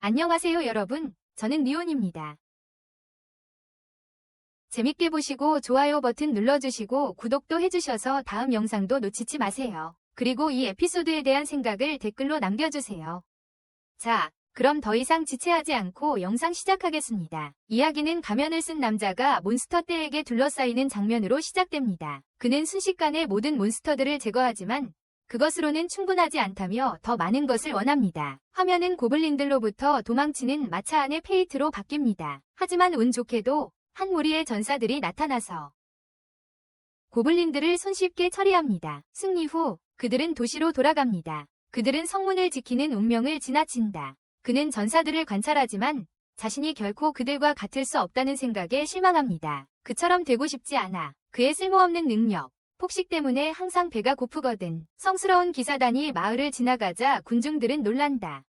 안녕하세요 여러분, 저는 리온입니다. 재밌게 보시고 좋아요 버튼 눌러주시고 구독도 해주셔서 다음 영상도 놓치지 마세요. 그리고 이 에피소드에 대한 생각을 댓글로 남겨주세요. 자, 그럼 더 이상 지체하지 않고 영상 시작하겠습니다. 이야기는 가면을 쓴 남자가 몬스터 떼에게 둘러싸이는 장면으로 시작됩니다. 그는 순식간에 모든 몬스터들을 제거하지만 그것으로는 충분하지 않다며 더 많은 것을 원합니다. 화면은 고블린들로부터 도망치는 마차 안의 페이트로 바뀝니다. 하지만 운 좋게도 한 무리의 전사들이 나타나서 고블린들을 손쉽게 처리합니다. 승리 후 그들은 도시로 돌아갑니다. 그들은 성문을 지키는 운명을 지나친다. 그는 전사들을 관찰하지만 자신이 결코 그들과 같을 수 없다는 생각에 실망합니다. 그처럼 되고 싶지 않아. 그의 쓸모없는 능력, 폭식 때문에 항상 배가 고프거든. 성스러운 기사단이 마을을 지나가자 군중들은 놀란다.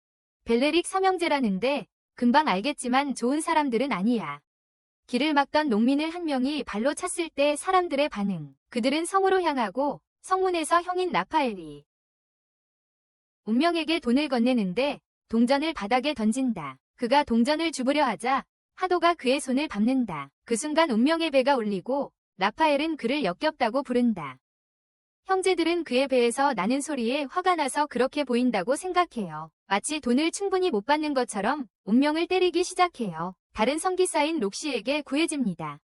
벨레릭 삼형제라는데 금방 알겠지만 좋은 사람들은 아니야. 길을 막던 농민을 한 명이 발로 찼을 때 사람들의 반응. 그들은 성으로 향하고 성문에서 형인 라파엘이 운명에게 돈을 건네는데 동전을 바닥에 던진다. 그가 동전을 주부려 하자 하도가 그의 손을 밟는다. 그 순간 운명의 배가 울리고 라파엘은 그를 역겹다고 부른다. 형제들은 그의 배에서 나는 소리에 화가 나서 그렇게 보인다고 생각해요. 마치 돈을 충분히 못 받는 것처럼 운명을 때리기 시작해요. 다른 성기사인 록시에게 구해집니다.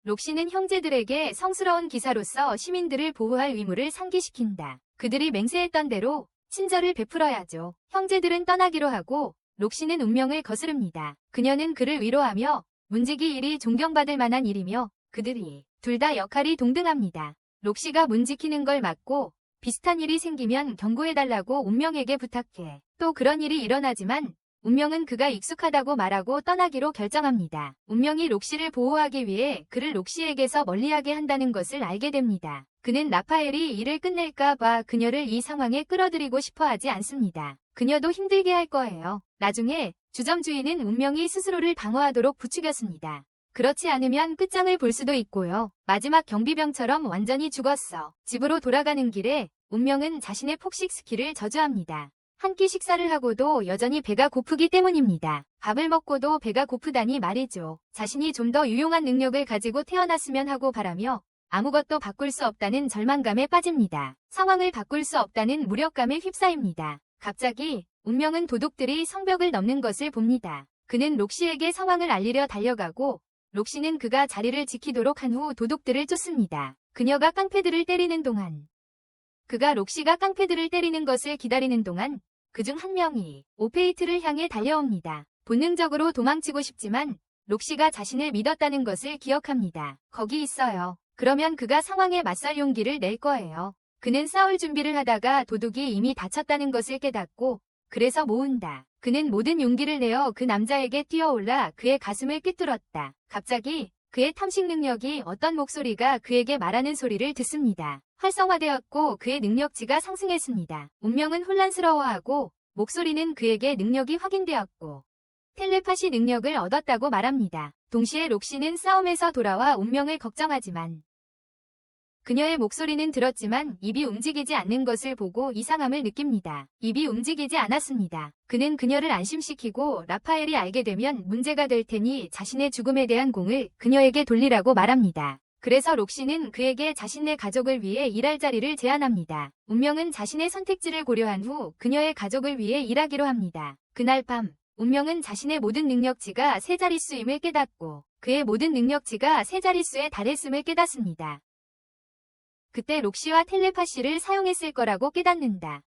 록시는 형제들에게 성스러운 기사로서 시민들을 보호할 의무를 상기시킨다. 그들이 맹세했던 대로 친절을 베풀어야죠. 형제들은 떠나기로 하고 록시는 운명을 거스릅니다. 그녀는 그를 위로하며 문지기 일이 존경받을 만한 일이며 그들이 둘 다 역할이 동등합니다. 록시가 문 지키는 걸 막고 비슷한 일이 생기면 경고해달라고 운명에게 부탁해. 또 그런 일이 일어나지만 운명은 그가 익숙하다고 말하고 떠나기로 결정합니다. 운명이 록시를 보호하기 위해 그를 록시에게서 멀리하게 한다는 것을 알게 됩니다. 그는 라파엘이 일을 끝낼까 봐 그녀를 이 상황에 끌어들이고 싶어 하지 않습니다. 그녀도 힘들게 할 거예요. 나중에 주점주인은 운명이 스스로를 방어하도록 부추겼습니다. 그렇지 않으면 끝장을 볼 수도 있고요. 마지막 경비병처럼 완전히 죽었어. 집으로 돌아가는 길에 운명은 자신의 폭식 스킬을 저주합니다. 한 끼 식사를 하고도 여전히 배가 고프기 때문입니다. 밥을 먹고도 배가 고프다니 말이죠. 자신이 좀 더 유용한 능력을 가지고 태어났으면 하고 바라며 아무것도 바꿀 수 없다는 절망감에 빠집니다. 상황을 바꿀 수 없다는 무력감에 휩싸입니다. 갑자기 운명은 도둑들이 성벽을 넘는 것을 봅니다. 그는 록시에게 상황을 알리려 달려가고 록시는 그가 자리를 지키도록 한 후 도둑들을 쫓습니다. 그녀가 깡패들을 때리는 동안 그가 록시가 깡패들을 때리는 것을 기다리는 동안 그중 한 명이 오페이트를 향해 달려옵니다. 본능적으로 도망치고 싶지만 록시가 자신을 믿었다는 것을 기억합니다. 거기 있어요. 그러면 그가 상황에 맞설 용기를 낼 거예요. 그는 싸울 준비를 하다가 도둑이 이미 다쳤다는 것을 깨닫고 그래서 모은다. 그는 모든 용기를 내어 그 남자에게 뛰어올라 그의 가슴을 꿰뚫었다. 갑자기 그의 탐식 능력이 어떤 목소리가 그에게 말하는 소리를 듣습니다. 활성화되었고 그의 능력치가 상승했습니다. 운명은 혼란스러워하고 목소리는 그에게 능력이 확인되었고 텔레파시 능력을 얻었다고 말합니다. 동시에 록시는 싸움에서 돌아와 운명을 걱정하지만 그녀의 목소리는 들었지만 입이 움직이지 않는 것을 보고 이상함을 느낍니다. 입이 움직이지 않았습니다. 그는 그녀를 안심시키고 라파엘이 알게 되면 문제가 될 테니 자신의 죽음에 대한 공을 그녀에게 돌리라고 말합니다. 그래서 록시는 그에게 자신의 가족을 위해 일할 자리를 제안합니다. 운명은 자신의 선택지를 고려한 후 그녀의 가족을 위해 일하기로 합니다. 그날 밤 운명은 자신의 모든 능력치가 세 자릿수임을 깨닫고 그의 모든 능력치가 세 자릿수에 달했음을 깨닫습니다. 그때 록시와 텔레파시를 사용했을 거라고 깨닫는다.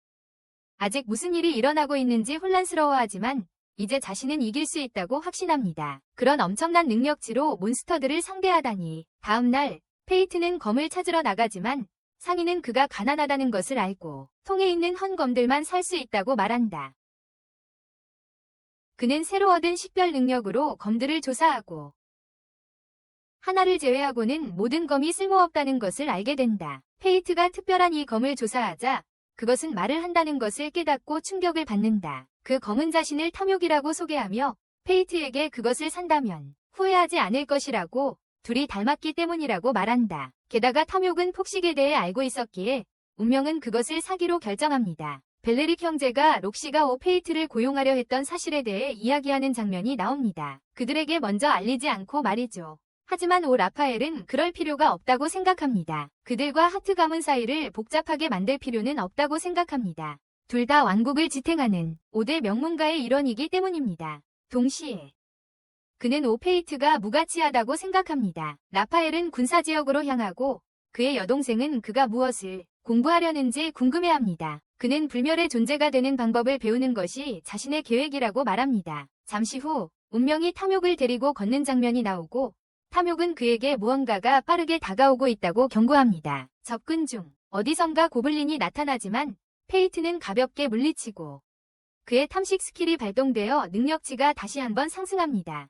아직 무슨 일이 일어나고 있는지 혼란스러워하지만 이제 자신은 이길 수 있다고 확신합니다. 그런 엄청난 능력치로 몬스터들을 상대하다니. 다음날 페이트는 검을 찾으러 나가지만 상인은 그가 가난하다는 것을 알고 통에 있는 헌 검들만 살 수 있다고 말한다. 그는 새로 얻은 식별 능력으로 검들을 조사하고 하나를 제외하고는 모든 검이 쓸모없다는 것을 알게 된다. 페이트가 특별한 이 검을 조사하자 그것은 말을 한다는 것을 깨닫고 충격을 받는다. 그 검은 자신을 탐욕이라고 소개하며 페이트에게 그것을 산다면 후회하지 않을 것이라고 둘이 닮았기 때문이라고 말한다. 게다가 탐욕은 폭식에 대해 알고 있었기에 운명은 그것을 사기로 결정합니다. 벨레릭 형제가 록시가 오페이트를 고용하려 했던 사실에 대해 이야기하는 장면이 나옵니다. 그들에게 먼저 알리지 않고 말이죠. 하지만 오 라파엘은 그럴 필요가 없다고 생각합니다. 그들과 하트 가문 사이를 복잡하게 만들 필요는 없다고 생각합니다. 둘 다 왕국을 지탱하는 5대 명문가의 일원이기 때문입니다. 동시에 그는 오페이트가 무가치하다고 생각합니다. 라파엘은 군사지역으로 향하고 그의 여동생은 그가 무엇을 공부하려는지 궁금해합니다. 그는 불멸의 존재가 되는 방법을 배우는 것이 자신의 계획이라고 말합니다. 잠시 후 운명이 탐욕을 데리고 걷는 장면이 나오고 탐욕은 그에게 무언가가 빠르게 다가오고 있다고 경고합니다. 접근 중 어디선가 고블린이 나타나지만 페이트는 가볍게 물리치고 그의 탐식 스킬이 발동되어 능력치가 다시 한번 상승합니다.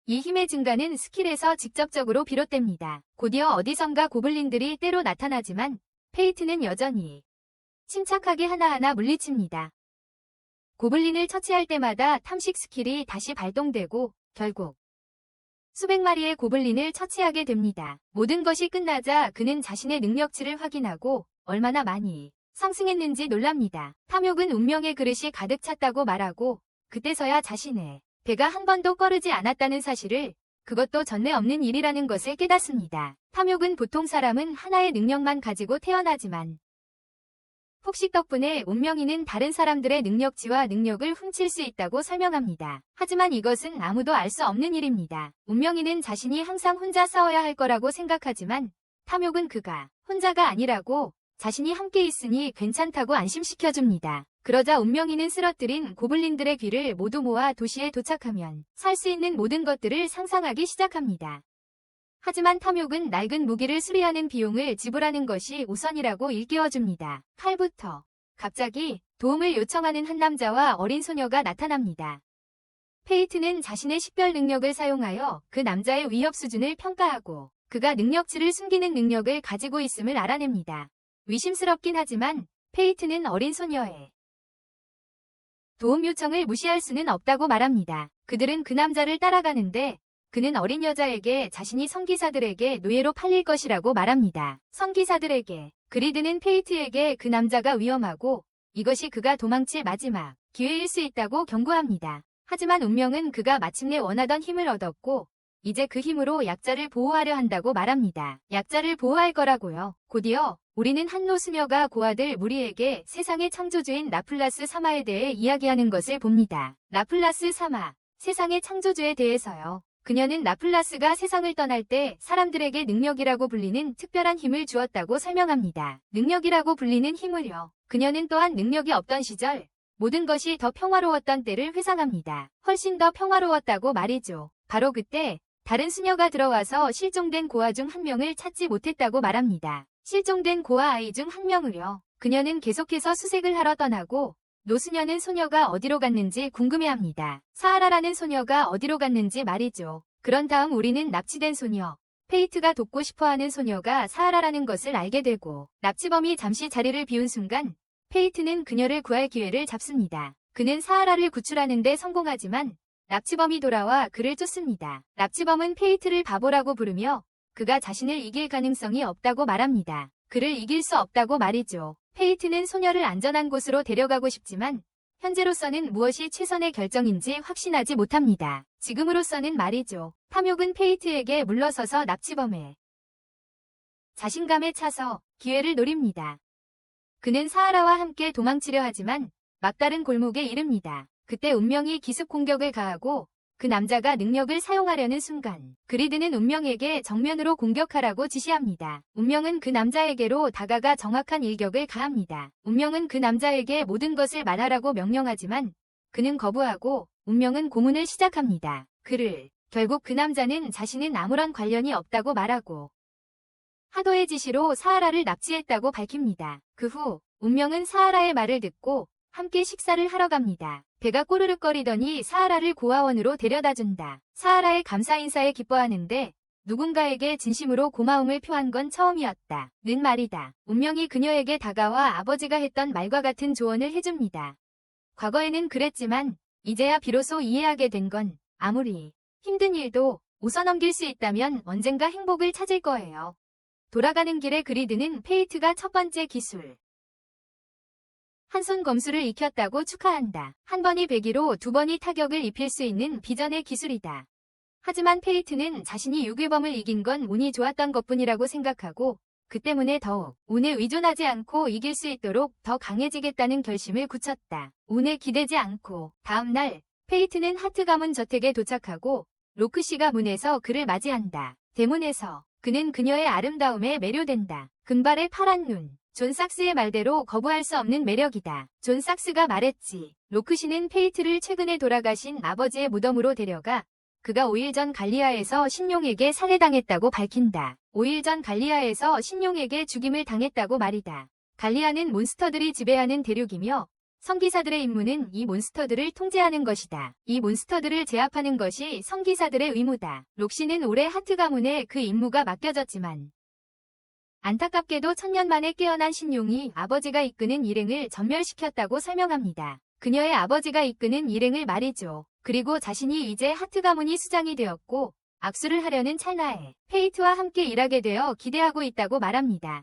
이 힘의 증가는 스킬에서 직접적으로 비롯됩니다. 곧이어 어디선가 고블린들이 때로 나타나지만 페이트는 여전히 침착하게 하나하나 물리칩니다. 고블린을 처치할 때마다 탐식 스킬이 다시 발동되고 결국 수백 마리의 고블린을 처치하게 됩니다. 모든 것이 끝나자 그는 자신의 능력치를 확인하고 얼마나 많이 상승했는지 놀랍니다. 탐욕은 운명의 그릇이 가득 찼다고 말하고 그때서야 자신의 배가 한 번도 꺼르지 않았다는 사실을, 그것도 전례 없는 일이라는 것을 깨닫습니다. 탐욕은 보통 사람은 하나의 능력만 가지고 태어나지만 폭식 덕분에 운명이는 다른 사람들의 능력치와 능력을 훔칠 수 있다고 설명합니다. 하지만 이것은 아무도 알 수 없는 일입니다. 운명이는 자신이 항상 혼자 싸워야 할 거라고 생각하지만 탐욕은 그가 혼자가 아니라고, 자신이 함께 있으니 괜찮다고 안심시켜줍니다. 그러자 운명이는 쓰러뜨린 고블린들의 귀를 모두 모아 도시에 도착하면 살 수 있는 모든 것들을 상상하기 시작합니다. 하지만 탐욕은 낡은 무기를 수리하는 비용을 지불하는 것이 우선이라고 일깨워줍니다. 칼부터 갑자기 도움을 요청하는 한 남자와 어린 소녀가 나타납니다. 페이트는 자신의 식별 능력을 사용하여 그 남자의 위협 수준을 평가하고 그가 능력치를 숨기는 능력을 가지고 있음을 알아냅니다. 의심스럽긴 하지만 페이트는 어린 소녀의 도움 요청을 무시할 수는 없다고 말합니다. 그들은 그 남자를 따라가는데 그는 어린 여자에게 자신이 성기사들에게 노예로 팔릴 것이라고 말합니다. 성기사들에게 그리드는 페이트에게 그 남자가 위험하고 이것이 그가 도망칠 마지막 기회일 수 있다고 경고합니다. 하지만 운명은 그가 마침내 원하던 힘을 얻었고 이제 그 힘으로 약자를 보호하려 한다고 말합니다. 약자를 보호할 거라고요. 곧이어 우리는 한 노수녀가 고아들 무리에게 세상의 창조주인 라플라스 사마에 대해 이야기하는 것을 봅니다. 라플라스 사마, 세상의 창조주에 대해서요. 그녀는 라플라스가 세상을 떠날 때 사람들에게 능력이라고 불리는 특별한 힘을 주었다고 설명합니다. 능력이라고 불리는 힘을요. 그녀는 또한 능력이 없던 시절 모든 것이 더 평화로웠던 때를 회상합니다. 훨씬 더 평화로웠다고 말이죠. 바로 그때 다른 수녀가 들어와서 실종된 고아 중 한 명을 찾지 못했다고 말합니다. 실종된 고아 아이 중 한 명을요. 그녀는 계속해서 수색을 하러 떠나고 노수녀는 소녀가 어디로 갔는지 궁금해합니다. 사하라라는 소녀가 어디로 갔는지 말이죠. 그런 다음 우리는 납치된 소녀, 페이트가 돕고 싶어하는 소녀가 사하라라는 것을 알게 되고 납치범이 잠시 자리를 비운 순간 페이트는 그녀를 구할 기회를 잡습니다. 그는 사하라를 구출하는 데 성공하지만 납치범이 돌아와 그를 쫓습니다. 납치범은 페이트를 바보라고 부르며 그가 자신을 이길 가능성이 없다고 말합니다. 그를 이길 수 없다고 말이죠. 페이트는 소녀를 안전한 곳으로 데려가고 싶지만 현재로서는 무엇이 최선의 결정인지 확신하지 못합니다. 지금으로서는 말이죠. 탐욕은 페이트에게 물러서서 납치범의 자신감에 차서 기회를 노립니다. 그는 사하라와 함께 도망치려 하지만 막다른 골목에 이릅니다. 그때 운명이 기습 공격을 가하고 그 남자가 능력을 사용하려는 순간 그리드는 운명에게 정면으로 공격하라고 지시합니다. 운명은 그 남자에게로 다가가 정확한 일격을 가합니다. 운명은 그 남자에게 모든 것을 말하라고 명령하지만 그는 거부하고 운명은 고문을 시작합니다. 결국 그 남자는 자신은 아무런 관련이 없다고 말하고 하도의 지시로 사하라를 납치했다고 밝힙니다. 그 후 운명은 사하라의 말을 듣고 함께 식사를 하러 갑니다. 배가 꼬르륵거리더니 사하라를 고아원으로 데려다준다. 사하라의 감사 인사에 기뻐하는데 누군가에게 진심으로 고마움을 표한 건 처음이었다. 는 말이다. 운명이 그녀에게 다가와 아버지가 했던 말과 같은 조언을 해줍니다. 과거에는 그랬지만 이제야 비로소 이해하게 된 건 아무리 힘든 일도 웃어넘길 수 있다면 언젠가 행복을 찾을 거예요. 돌아가는 길에 그리드는 페이트가 첫 번째 기술 한 손 검수를 익혔다고 축하한다. 한 번이 배기로 두 번이 타격을 입힐 수 있는 비전의 기술이다. 하지만 페이트는 자신이 유괴범을 이긴 건 운이 좋았던 것뿐이라고 생각하고 그 때문에 더욱 운에 의존하지 않고 이길 수 있도록 더 강해지겠다는 결심을 굳혔다. 운에 기대지 않고 다음 날 페이트는 하트 가문 저택에 도착하고 로크씨가 문에서 그를 맞이한다. 대문에서 그는 그녀의 아름다움에 매료된다. 금발의 파란 눈. 존 삭스의 말대로 거부할 수 없는 매력이다. 존 삭스가 말했지. 로크씨는 페이트를 최근에 돌아가신 아버지의 무덤으로 데려가 그가 5일 전 갈리아에서 신용에게 살해당했다고 밝힌다. 5일 전 갈리아에서 신용에게 죽임을 당했다고 말이다. 갈리아는 몬스터들이 지배하는 대륙이며 성기사들의 임무는 이 몬스터들을 통제하는 것이다. 이 몬스터들을 제압하는 것이 성기사들의 의무다. 록시는 올해 하트 가문에 그 임무가 맡겨졌지만 안타깝게도 1000년 만에 깨어난 신용이 아버지가 이끄는 일행을 전멸시켰다고 설명합니다. 그녀의 아버지가 이끄는 일행을 말이죠. 그리고 자신이 이제 하트 가문이 수장이 되었고 악수를 하려는 찰나에 페이트와 함께 일하게 되어 기대하고 있다고 말합니다.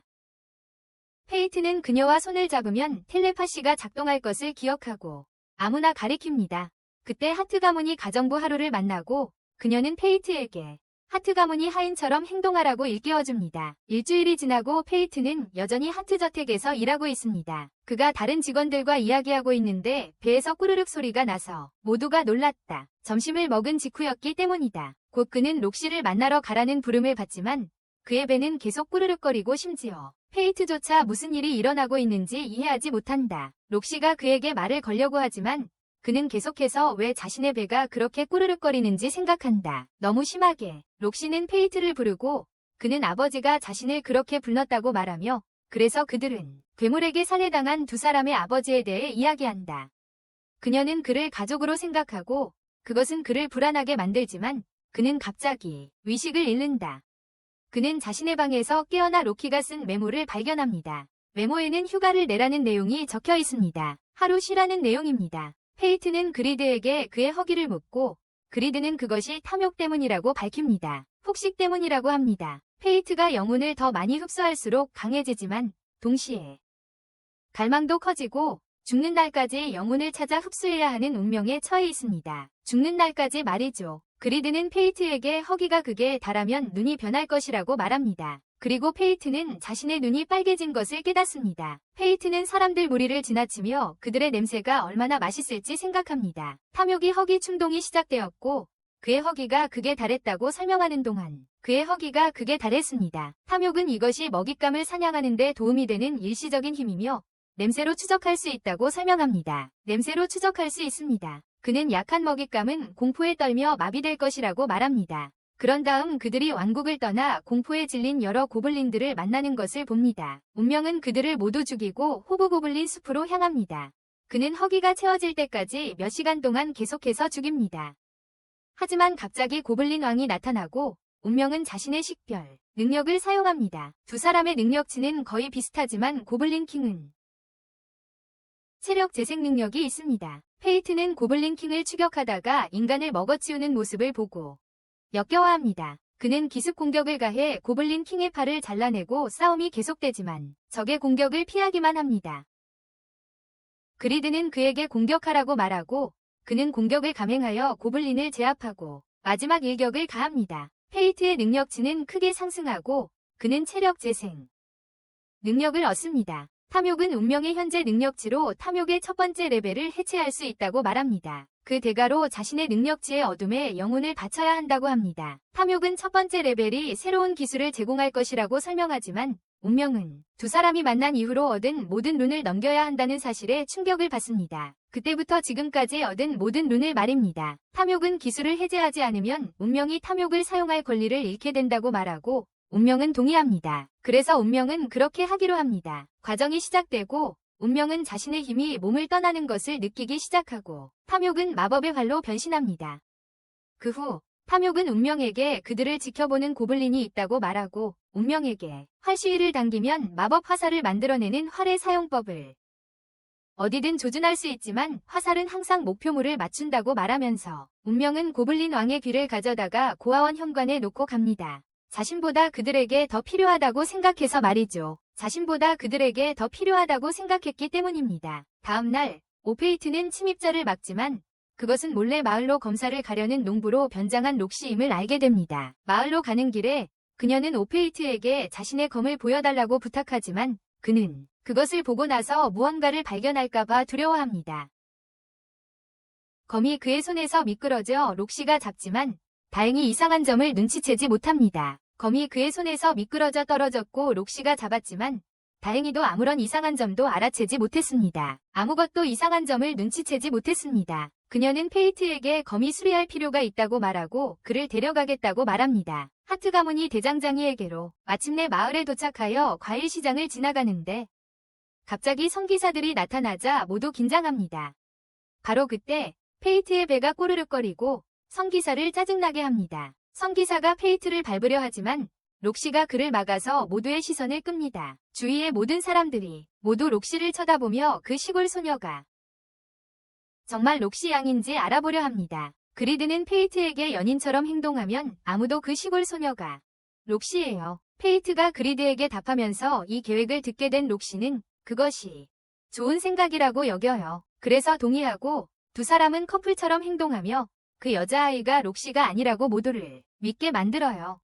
페이트는 그녀와 손을 잡으면 텔레파시가 작동할 것을 기억하고 아무나 가리킵니다. 그때 하트 가문이 가정부 하루를 만나고 그녀는 페이트에게 하트 가문이 하인처럼 행동하라고 일깨워줍니다. 일주일이 지나고 페이트는 여전히 하트 저택에서 일하고 있습니다. 그가 다른 직원들과 이야기하고 있는데 배에서 꾸르륵 소리가 나서 모두가 놀랐다. 점심을 먹은 직후였기 때문이다. 곧 그는 록시를 만나러 가라는 부름을 받지만 그의 배는 계속 꾸르륵거리고 심지어 페이트조차 무슨 일이 일어나고 있는지 이해하지 못한다. 록시가 그에게 말을 걸려고 하지만 그는 계속해서 왜 자신의 배가 그렇게 꾸르륵거리는지 생각한다. 너무 심하게. 록시는 페이트를 부르고 그는 아버지가 자신을 그렇게 불렀다고 말하며 그래서 그들은 괴물에게 살해당한 두 사람의 아버지에 대해 이야기한다. 그녀는 그를 가족으로 생각하고 그것은 그를 불안하게 만들지만 그는 갑자기 의식을 잃는다. 그는 자신의 방에서 깨어나 로키가 쓴 메모를 발견합니다. 메모에는 휴가를 내라는 내용이 적혀 있습니다. 하루 쉬라는 내용입니다. 페이트는 그리드에게 그의 허기를 묻고 그리드는 그것이 탐욕 때문이라고 밝힙니다. 폭식 때문이라고 합니다. 페이트가 영혼을 더 많이 흡수할수록 강해지지만 동시에 갈망도 커지고 죽는 날까지 영혼을 찾아 흡수해야 하는 운명에 처해 있습니다. 죽는 날까지 말이죠. 그리드는 페이트에게 허기가 극에 달하면 눈이 변할 것이라고 말합니다. 그리고 페이트는 자신의 눈이 빨개진 것을 깨닫습니다. 페이트는 사람들 무리를 지나치며 그들의 냄새가 얼마나 맛있을지 생각합니다. 탐욕이 허기 충동이 시작되었고 그의 허기가 극에 달했다고 설명하는 동안 그의 허기가 극에 달했습니다. 탐욕은 이것이 먹잇감을 사냥하는 데 도움이 되는 일시적인 힘이며 냄새로 추적할 수 있다고 설명합니다. 냄새로 추적할 수 있습니다. 그는 약한 먹잇감은 공포에 떨며 마비될 것이라고 말합니다. 그런 다음 그들이 왕국을 떠나 공포에 질린 여러 고블린들을 만나는 것을 봅니다. 운명은 그들을 모두 죽이고 호브고블린 숲으로 향합니다. 그는 허기가 채워질 때까지 몇 시간 동안 계속해서 죽입니다. 하지만 갑자기 고블린 왕이 나타나고 운명은 자신의 식별, 능력을 사용합니다. 두 사람의 능력치는 거의 비슷하지만 고블린 킹은 체력 재생 능력이 있습니다. 페이트는 고블린 킹을 추격하다가 인간을 먹어치우는 모습을 보고 역겨워합니다. 그는 기습 공격을 가해 고블린 킹의 팔을 잘라내고 싸움이 계속되지만 적의 공격을 피하기만 합니다. 그리드는 그에게 공격하라고 말하고 그는 공격을 감행하여 고블린을 제압하고 마지막 일격을 가합니다. 페이트의 능력치는 크게 상승하고 그는 체력 재생 능력을 얻습니다. 탐욕은 운명의 현재 능력치로 탐욕의 첫 번째 레벨을 해체할 수 있다고 말합니다. 그 대가로 자신의 능력치의 어둠에 영혼을 바쳐야 한다고 합니다. 탐욕은 첫 번째 레벨이 새로운 기술을 제공할 것이라고 설명하지만 운명은 두 사람이 만난 이후로 얻은 모든 룬을 넘겨야 한다는 사실에 충격을 받습니다. 그때부터 지금까지 얻은 모든 룬을 말입니다. 탐욕은 기술을 해제하지 않으면 운명이 탐욕을 사용할 권리를 잃게 된다고 말하고 운명은 동의합니다. 그래서 운명은 그렇게 하기로 합니다. 과정이 시작되고 운명은 자신의 힘이 몸을 떠나는 것을 느끼기 시작하고 탐욕은 마법의 활로 변신합니다. 그 후 탐욕은 운명에게 그들을 지켜보는 고블린이 있다고 말하고 운명에게 활시위를 당기면 마법 화살을 만들어내는 활의 사용법을 어디든 조준할 수 있지만 화살은 항상 목표물을 맞춘다고 말하면서 운명은 고블린 왕의 귀를 가져다가 고아원 현관에 놓고 갑니다. 자신보다 그들에게 더 필요하다고 생각해서 말이죠. 자신보다 그들에게 더 필요하다고 생각했기 때문입니다. 다음 날 오페이트는 침입자를 막지만 그것은 몰래 마을로 검사를 가려는 농부로 변장한 록시임을 알게 됩니다. 마을로 가는 길에 그녀는 오페이트에게 자신의 검을 보여달라고 부탁하지만 그는 그것을 보고 나서 무언가를 발견할까봐 두려워합니다. 검이 그의 손에서 미끄러져 록시가 잡지만 다행히 이상한 점을 눈치채지 못합니다. 검이 그의 손에서 미끄러져 떨어졌고 록시가 잡았지만 다행히도 아무런 이상한 점도 알아채지 못했습니다. 아무것도 이상한 점을 눈치채지 못했습니다. 그녀는 페이트에게 검이 수리할 필요가 있다고 말하고 그를 데려가겠다고 말합니다. 하트 가문이 대장장이에게로 마침내 마을에 도착하여 과일 시장을 지나가는데 갑자기 성기사들이 나타나자 모두 긴장합니다. 바로 그때 페이트의 배가 꼬르륵거리고 성기사를 짜증나게 합니다. 성기사가 페이트를 밟으려 하지만 록시가 그를 막아서 모두의 시선을 끕니다. 주위의 모든 사람들이 모두 록시를 쳐다보며 그 시골 소녀가 정말 록시 양인지 알아보려 합니다. 그리드는 페이트에게 연인처럼 행동하면 아무도 그 시골 소녀가 록시예요. 페이트가 그리드에게 답하면서 이 계획을 듣게 된 록시는 그것이 좋은 생각이라고 여겨요. 그래서 동의하고 두 사람은 커플처럼 행동하며 그 여자아이가 록시가 아니라고 모두를 믿게 만들어요.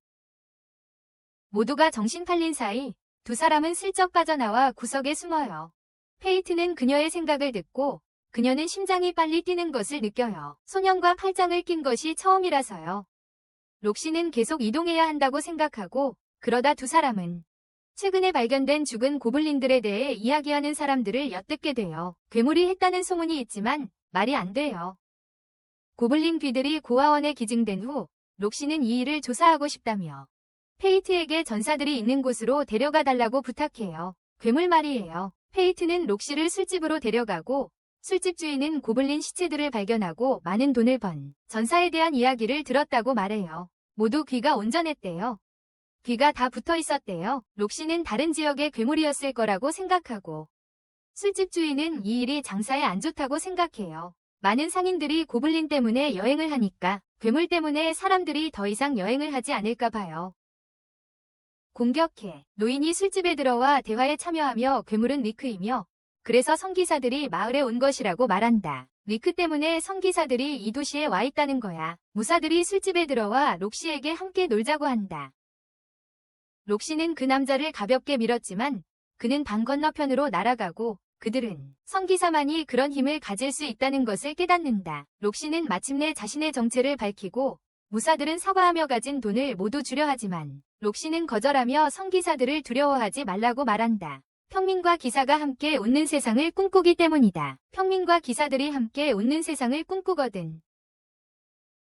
모두가 정신 팔린 사이 두 사람은 슬쩍 빠져나와 구석에 숨어요. 페이트는 그녀의 생각을 듣고 그녀는 심장이 빨리 뛰는 것을 느껴요. 소년과 팔짱을 낀 것이 처음이라서요. 록시는 계속 이동해야 한다고 생각하고 그러다 두 사람은 최근에 발견된 죽은 고블린들에 대해 이야기하는 사람들을 엿듣게 돼요. 괴물이 했다는 소문이 있지만 말이 안 돼요. 고블린 귀들이 고아원에 기증된 후 록시는 이 일을 조사하고 싶다며 페이트에게 전사들이 있는 곳으로 데려가 달라고 부탁해요. 괴물 말이에요. 페이트는 록시를 술집으로 데려가고 술집 주인은 고블린 시체들을 발견하고 많은 돈을 번 전사에 대한 이야기를 들었다고 말해요. 모두 귀가 온전했대요. 귀가 다 붙어 있었대요. 록시는 다른 지역의 괴물이었을 거라고 생각하고 술집 주인은 이 일이 장사에 안 좋다고 생각해요. 많은 상인들이 고블린 때문에 여행을 하니까 괴물 때문에 사람들이 더 이상 여행을 하지 않을까 봐요. 공격해. 노인이 술집에 들어와 대화에 참여하며 괴물은 리크이며 그래서 성기사들이 마을에 온 것이라고 말한다. 리크 때문에 성기사들이 이 도시에 와 있다는 거야. 무사들이 술집에 들어와 록시에게 함께 놀자고 한다. 록시는 그 남자를 가볍게 밀었지만 그는 방 건너편으로 날아가고 그들은 성기사만이 그런 힘을 가질 수 있다는 것을 깨닫는다. 록시는 마침내 자신의 정체를 밝히고 무사들은 사과하며 가진 돈을 모두 주려 하지만 록시는 거절하며 성기사들을 두려워하지 말라고 말한다. 평민과 기사가 함께 웃는 세상을 꿈꾸기 때문이다. 평민과 기사들이 함께 웃는 세상을 꿈꾸거든.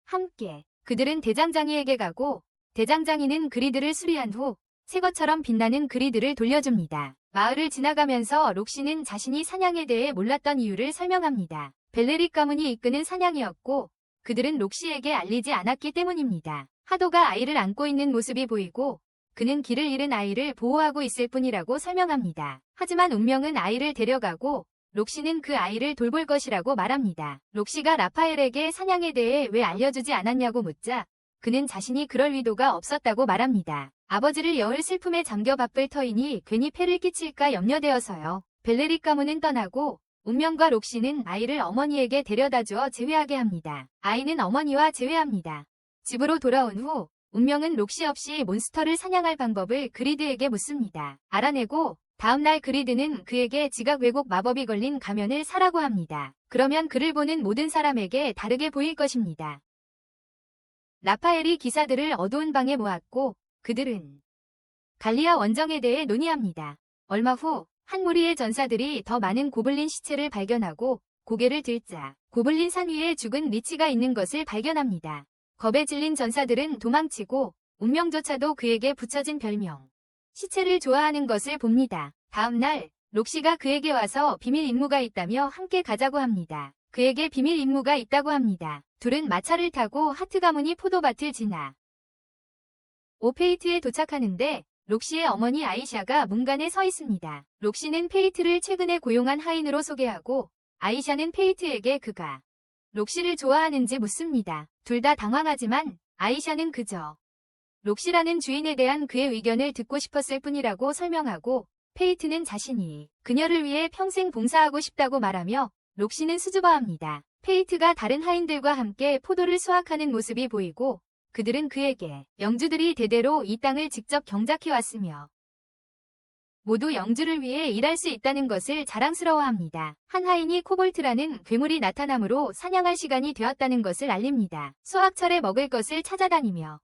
함께 그들은 대장장이에게 가고 대장장이는 그리드를 수리한 후 새 것처럼 빛나는 그리드를 돌려줍니다. 마을을 지나가면서 록시는 자신이 사냥에 대해 몰랐던 이유를 설명합니다. 벨레릭 가문이 이끄는 사냥이었고 그들은 록시에게 알리지 않았기 때문입니다. 하도가 아이를 안고 있는 모습이 보이고 그는 길을 잃은 아이를 보호하고 있을 뿐이라고 설명합니다. 하지만 운명은 아이를 데려가고 록시는 그 아이를 돌볼 것이라고 말합니다. 록시가 라파엘에게 사냥에 대해 왜 알려주지 않았냐고 묻자 그는 자신이 그럴 의도가 없었다고 말합니다. 아버지를 여울 슬픔에 잠겨 바쁠 터이니 괜히 폐를 끼칠까 염려되어서요. 벨레릭 가문은 떠나고 운명과 록시는 아이를 어머니에게 데려다 주어 제외하게 합니다. 아이는 어머니와 제외합니다. 집으로 돌아온 후 운명은 록시 없이 몬스터를 사냥할 방법을 그리드에게 묻습니다. 알아내고 다음날 그리드는 그에게 지각 왜곡 마법이 걸린 가면을 사라고 합니다. 그러면 그를 보는 모든 사람에게 다르게 보일 것입니다. 라파엘이 기사들을 어두운 방에 모았고 그들은 갈리아 원정에 대해 논의합니다. 얼마 후 한 무리의 전사들이 더 많은 고블린 시체를 발견하고 고개를 들자 고블린 산 위에 죽은 리치가 있는 것을 발견합니다. 겁에 질린 전사들은 도망치고 운명조차도 그에게 붙여진 별명 시체를 좋아하는 것을 봅니다. 다음 날 록시가 그에게 와서 비밀 임무가 있다며 함께 가자고 합니다. 그에게 비밀 임무가 있다고 합니다. 둘은 마차를 타고 하트 가문이 포도밭을 지나 오페이트에 도착하는데 록시의 어머니 아이샤가 문간에 서 있습니다. 록시는 페이트를 최근에 고용한 하인으로 소개하고 아이샤는 페이트에게 그가 록시를 좋아하는지 묻습니다. 둘 다 당황하지만 아이샤는 그저 록시라는 주인에 대한 그의 의견을 듣고 싶었을 뿐이라고 설명하고 페이트는 자신이 그녀를 위해 평생 봉사하고 싶다고 말하며 록시는 수줍어합니다. 페이트가 다른 하인들과 함께 포도를 수확하는 모습이 보이고 그들은 그에게 영주들이 대대로 이 땅을 직접 경작해왔으며 모두 영주를 위해 일할 수 있다는 것을 자랑스러워합니다. 한 하인이 코볼트라는 괴물이 나타나므로 사냥할 시간이 되었다는 것을 알립니다. 수확철에 먹을 것을 찾아다니며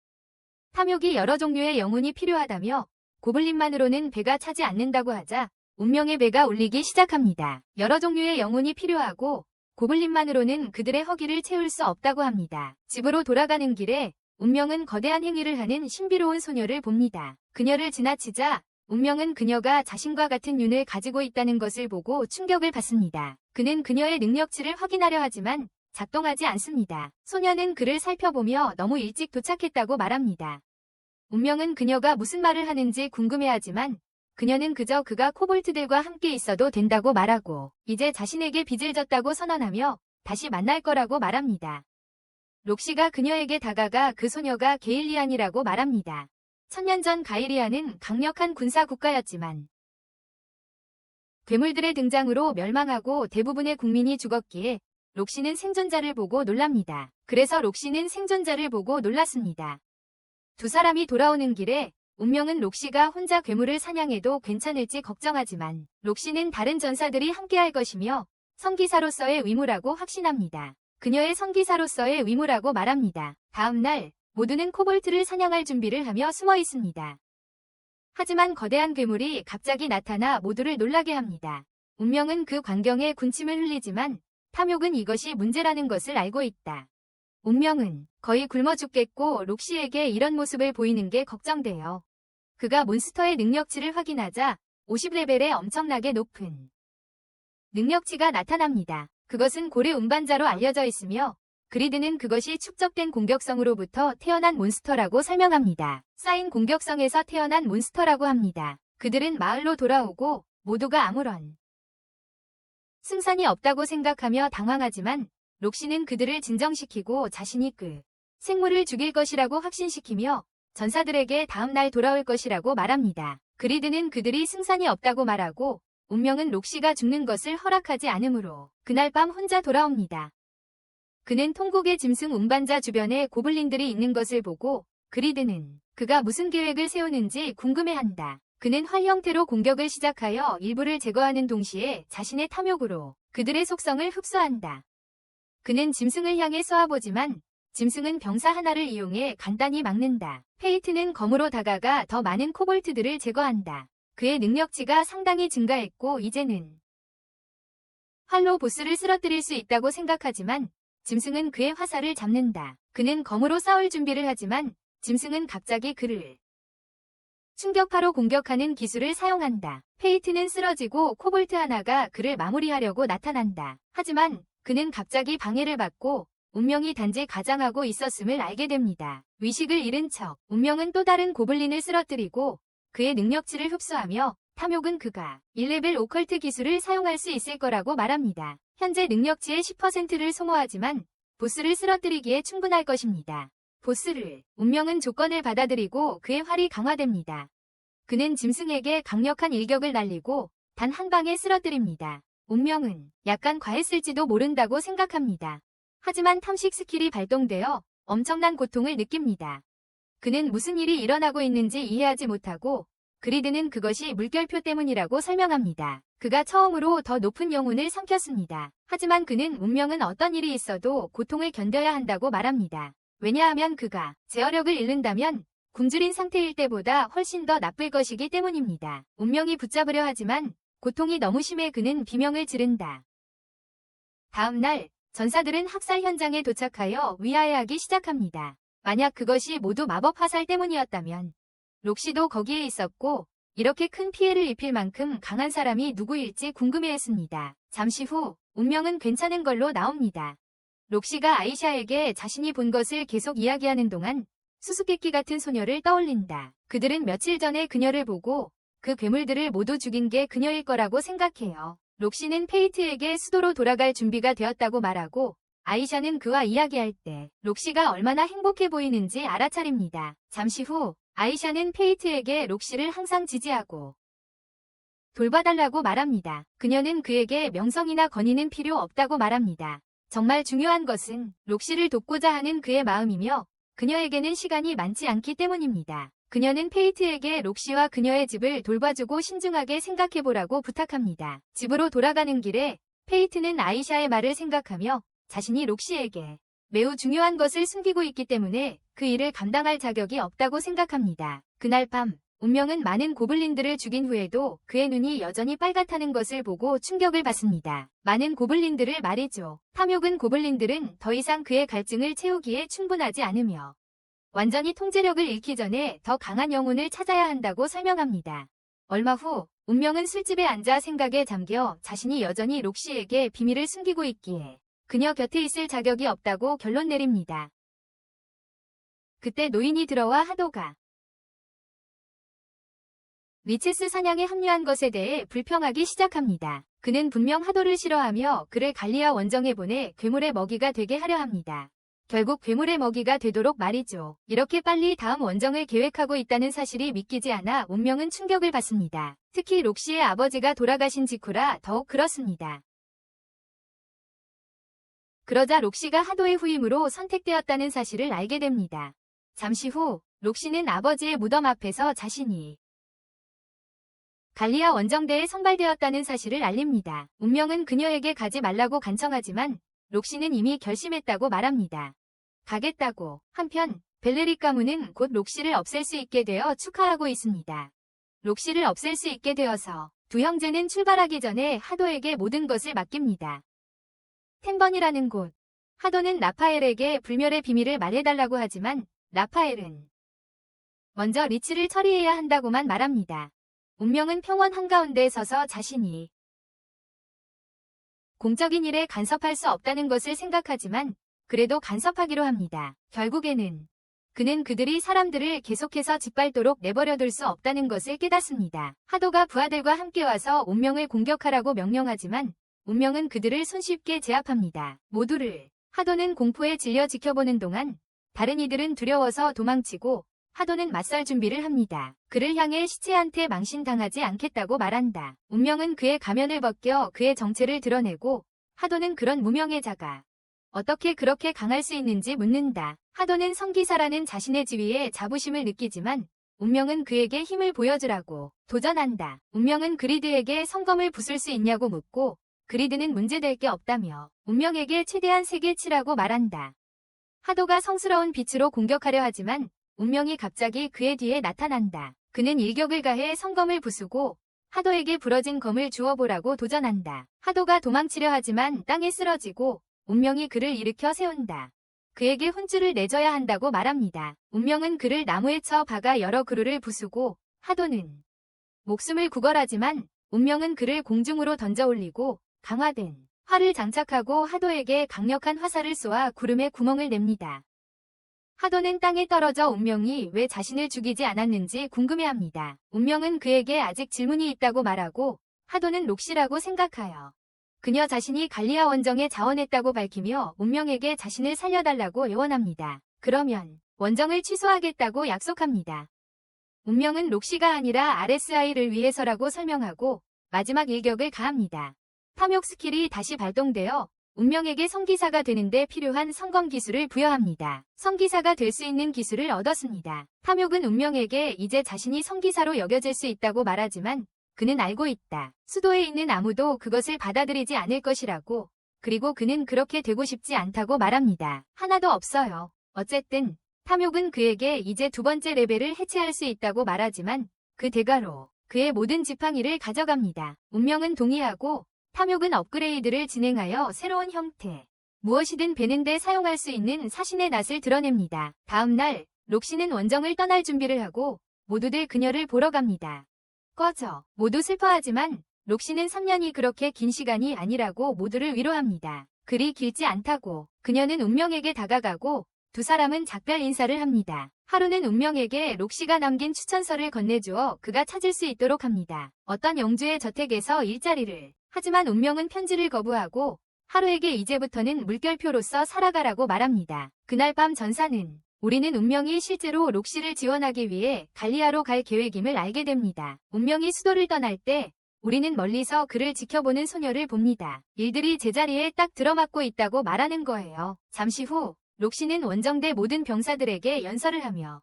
탐욕이 여러 종류의 영혼이 필요하다며 고블린만으로는 배가 차지 않는다고 하자 운명의 배가 울리기 시작합니다. 여러 종류의 영혼이 필요하고 고블린만으로는 그들의 허기를 채울 수 없다고 합니다. 집으로 돌아가는 길에 운명은 거대한 행위를 하는 신비로운 소녀를 봅니다. 그녀를 지나치자 운명은 그녀가 자신과 같은 윤을 가지고 있다는 것을 보고 충격을 받습니다. 그는 그녀의 능력치를 확인하려 하지만 작동하지 않습니다. 소녀는 그를 살펴보며 너무 일찍 도착했다고 말합니다. 운명은 그녀가 무슨 말을 하는지 궁금해하지만 그녀는 그저 그가 코볼트들과 함께 있어도 된다고 말하고 이제 자신에게 빚을 졌다고 선언하며 다시 만날 거라고 말합니다. 록시가 그녀에게 다가가 그 소녀가 게일리안이라고 말합니다. 1000년 전 가이리안은 강력한 군사 국가였지만 괴물들의 등장으로 멸망하고 대부분의 국민이 죽었기에 록시는 생존자를 보고 놀랍니다. 그래서 록시는 생존자를 보고 놀랐습니다. 두 사람이 돌아오는 길에 운명은 록시가 혼자 괴물을 사냥해도 괜찮을지 걱정하지만 록시는 다른 전사들이 함께할 것이며 성기사로서의 의무라고 확신합니다. 그녀의 성기사로서의 의무라고 말합니다. 다음 날 모두는 코볼트를 사냥할 준비를 하며 숨어 있습니다. 하지만 거대한 괴물이 갑자기 나타나 모두를 놀라게 합니다. 운명은 그 광경에 군침을 흘리지만 탐욕은 이것이 문제라는 것을 알고 있다. 운명은 거의 굶어 죽겠고 록시에게 이런 모습을 보이는 게 걱정돼요. 그가 몬스터의 능력치를 확인하자 50레벨의 엄청나게 높은 능력치가 나타납니다. 그것은 고래 운반자로 알려져 있으며 그리드는 그것이 축적된 공격성으로부터 태어난 몬스터라고 설명합니다. 쌓인 공격성에서 태어난 몬스터라고 합니다. 그들은 마을로 돌아오고 모두가 아무런 승산이 없다고 생각하며 당황하지만 록시는 그들을 진정시키고 자신이 그 생물을 죽일 것이라고 확신시키며 전사들에게 다음날 돌아올 것이라고 말합니다. 그리드는 그들이 승산이 없다고 말하고 운명은 록시가 죽는 것을 허락하지 않으므로 그날 밤 혼자 돌아옵니다. 그는 통곡의 짐승 운반자 주변에 고블린들이 있는 것을 보고 그리드는 그가 무슨 계획을 세우는지 궁금해한다. 그는 활 형태로 공격을 시작하여 일부를 제거하는 동시에 자신의 탐욕으로 그들의 속성을 흡수한다. 그는 짐승을 향해 쏘아보지만 짐승은 병사 하나를 이용해 간단히 막는다. 페이트는 검으로 다가가 더 많은 코볼트들을 제거한다. 그의 능력치가 상당히 증가했고 이제는 활로 보스를 쓰러뜨릴 수 있다고 생각하지만 짐승은 그의 화살을 잡는다. 그는 검으로 싸울 준비를 하지만 짐승은 갑자기 그를 충격파로 공격하는 기술을 사용한다. 페이트는 쓰러지고 코볼트 하나가 그를 마무리하려고 나타난다. 하지만 그는 갑자기 방해를 받고 운명이 단지 가장하고 있었음을 알게 됩니다. 의식을 잃은 척 운명은 또 다른 고블린을 쓰러뜨리고 그의 능력치를 흡수하며 탐욕은 그가 1레벨 오컬트 기술을 사용할 수 있을 거라고 말합니다. 현재 능력치의 10%를 소모하지만 보스를 쓰러뜨리기에 충분할 것입니다. 보스를 운명은 조건을 받아들이고 그의 활이 강화됩니다. 그는 짐승에게 강력한 일격을 날리고 단 한 방에 쓰러뜨립니다. 운명은 약간 과했을지도 모른다고 생각합니다. 하지만 탐식 스킬이 발동되어 엄청난 고통을 느낍니다. 그는 무슨 일이 일어나고 있는지 이해하지 못하고 그리드는 그것이 물결표 때문이라고 설명합니다. 그가 처음으로 더 높은 영혼을 삼켰습니다. 하지만 그는 운명은 어떤 일이 있어도 고통을 견뎌야 한다고 말합니다. 왜냐하면 그가 제어력을 잃는다면 굶주린 상태일 때보다 훨씬 더 나쁠 것이기 때문입니다. 운명이 붙잡으려 하지만 고통이 너무 심해 그는 비명을 지른다. 다음 날 전사들은 학살 현장에 도착하여 위하해하기 시작합니다. 만약 그것이 모두 마법 화살 때문이었다면 록시도 거기에 있었고 이렇게 큰 피해를 입힐 만큼 강한 사람이 누구일지 궁금해했습니다. 잠시 후 운명은 괜찮은 걸로 나옵니다. 록시가 아이샤에게 자신이 본 것을 계속 이야기하는 동안 수수께끼 같은 소녀를 떠올린다. 그들은 며칠 전에 그녀를 보고 그 괴물들을 모두 죽인 게 그녀일 거라고 생각해요. 록시는 페이트에게 수도로 돌아갈 준비가 되었다고 말하고 아이샤는 그와 이야기할 때 록시가 얼마나 행복해 보이는지 알아차립니다. 잠시 후 아이샤는 페이트에게 록시를 항상 지지하고 돌봐달라고 말합니다. 그녀는 그에게 명성이나 권위는 필요 없다고 말합니다. 정말 중요한 것은 록시를 돕고자 하는 그의 마음이며 그녀에게는 시간이 많지 않기 때문입니다. 그녀는 페이트에게 록시와 그녀의 집을 돌봐주고 신중하게 생각해보라고 부탁합니다. 집으로 돌아가는 길에 페이트는 아이샤의 말을 생각하며 자신이 록시에게 매우 중요한 것을 숨기고 있기 때문에 그 일을 감당할 자격이 없다고 생각합니다. 그날 밤 운명은 많은 고블린들을 죽인 후에도 그의 눈이 여전히 빨갛다는 것을 보고 충격을 받습니다. 많은 고블린들을 말이죠. 탐욕은 고블린들은 더 이상 그의 갈증을 채우기에 충분하지 않으며 완전히 통제력을 잃기 전에 더 강한 영혼을 찾아야 한다고 설명합니다. 얼마 후 운명은 술집에 앉아 생각에 잠겨 자신이 여전히 록시에게 비밀을 숨기고 있기에 그녀 곁에 있을 자격이 없다고 결론 내립니다. 그때 노인이 들어와 하도가 리체스 사냥에 합류한 것에 대해 불평하기 시작합니다. 그는 분명 하도를 싫어하며 그를 갈리아 원정에 보내 괴물의 먹이가 되게 하려 합니다. 결국 괴물의 먹이가 되도록 말이죠. 이렇게 빨리 다음 원정을 계획하고 있다는 사실이 믿기지 않아 운명은 충격을 받습니다. 특히 록시의 아버지가 돌아가신 직후라 더욱 그렇습니다. 그러자 록시가 하도의 후임으로 선택되었다는 사실을 알게 됩니다. 잠시 후 록시는 아버지의 무덤 앞에서 자신이 갈리아 원정대에 선발되었다는 사실을 알립니다. 운명은 그녀에게 가지 말라고 간청하지만 록시는 이미 결심했다고 말합니다. 가겠다고. 한편 벨레리 가문은 곧 록시를 없앨 수 있게 되어 축하하고 있습니다. 록시를 없앨 수 있게 되어서 두 형제는 출발하기 전에 하도에게 모든 것을 맡깁니다. 템번이라는 곳. 하도는 라파엘에게 불멸의 비밀을 말해달라고 하지만 라파엘은 먼저 리치를 처리해야 한다고만 말합니다. 운명은 평원 한가운데 서서 자신이 공적인 일에 간섭할 수 없다는 것을 생각하지만 그래도 간섭하기로 합니다. 결국에는 그는 그들이 사람들을 계속해서 짓밟도록 내버려둘 수 없다는 것을 깨닫습니다. 하도가 부하들과 함께 와서 운명을 공격하라고 명령하지만 운명은 그들을 손쉽게 제압합니다. 모두를 하도는 공포에 질려 지켜보는 동안 다른 이들은 두려워서 도망치고 하도는 맞설 준비를 합니다. 그를 향해 시체한테 망신당하지 않겠다고 말한다. 운명은 그의 가면을 벗겨 그의 정체를 드러내고 하도는 그런 무명의 자가 어떻게 그렇게 강할 수 있는지 묻는다. 하도는 성기사라는 자신의 지위에 자부심을 느끼지만 운명은 그에게 힘을 보여주라고 도전한다. 운명은 그리드에게 성검을 부술 수 있냐고 묻고 그리드는 문제될 게 없다며 운명에게 최대한 세게 치라고 말한다. 하도가 성스러운 빛으로 공격하려 하지만 운명이 갑자기 그의 뒤에 나타난다. 그는 일격을 가해 성검을 부수고 하도에게 부러진 검을 주워보라고 도전한다. 하도가 도망치려 하지만 땅에 쓰러지고 운명이 그를 일으켜 세운다. 그에게 혼쭐을 내줘야 한다고 말합니다. 운명은 그를 나무에 쳐 박아 여러 그루를 부수고 하도는 목숨을 구걸하지만 운명은 그를 공중으로 던져 올리고 강화된 활을 장착하고 하도에게 강력한 화살을 쏘아 구름에 구멍을 냅니다. 하도는 땅에 떨어져 운명이 왜 자신을 죽이지 않았는지 궁금해합니다. 운명은 그에게 아직 질문이 있다고 말하고 하도는 록시라고 생각하여 그녀 자신이 갈리아 원정에 자원했다고 밝히며 운명에게 자신을 살려달라고 애원합니다. 그러면 원정을 취소하겠다고 약속합니다. 운명은 록시가 아니라 RSI를 위해서라고 설명하고 마지막 일격을 가합니다. 탐욕 스킬이 다시 발동되어 운명에게 성기사가 되는데 필요한 성검 기술을 부여합니다. 성기사가 될 수 있는 기술을 얻었습니다. 탐욕은 운명에게 이제 자신이 성기사로 여겨질 수 있다고 말하지만 그는 알고 있다. 수도에 있는 아무도 그것을 받아들이지 않을 것이라고. 그리고 그는 그렇게 되고 싶지 않다고 말합니다. 하나도 없어요. 어쨌든 탐욕은 그에게 이제 두 번째 레벨을 해체할 수 있다고 말하지만 그 대가로 그의 모든 지팡이를 가져갑니다. 운명은 동의하고 탐욕은 업그레이드를 진행하여 새로운 형태, 무엇이든 베는데 사용할 수 있는 사신의 낯을 드러냅니다. 다음 날 록시는 원정을 떠날 준비를 하고 모두들 그녀를 보러 갑니다. 꺼져. 모두 슬퍼하지만 록시는 3년이 그렇게 긴 시간이 아니라고 모두를 위로합니다. 그리 길지 않다고. 그녀는 운명에게 다가가고 두 사람은 작별 인사를 합니다. 하루는 운명에게 록시가 남긴 추천서를 건네주어 그가 찾을 수 있도록 합니다. 어떤 영주의 저택에서 일자리를. 하지만 운명은 편지를 거부하고 하루에게 이제부터는 물결표로서 살아가라고 말합니다. 그날 밤 전사는 우리는 운명이 실제로 록시를 지원하기 위해 갈리아로 갈 계획임을 알게 됩니다. 운명이 수도를 떠날 때 우리는 멀리서 그를 지켜보는 소녀를 봅니다. 일들이 제자리에 딱 들어맞고 있다고 말하는 거예요. 잠시 후 록시는 원정대 모든 병사들에게 연설을 하며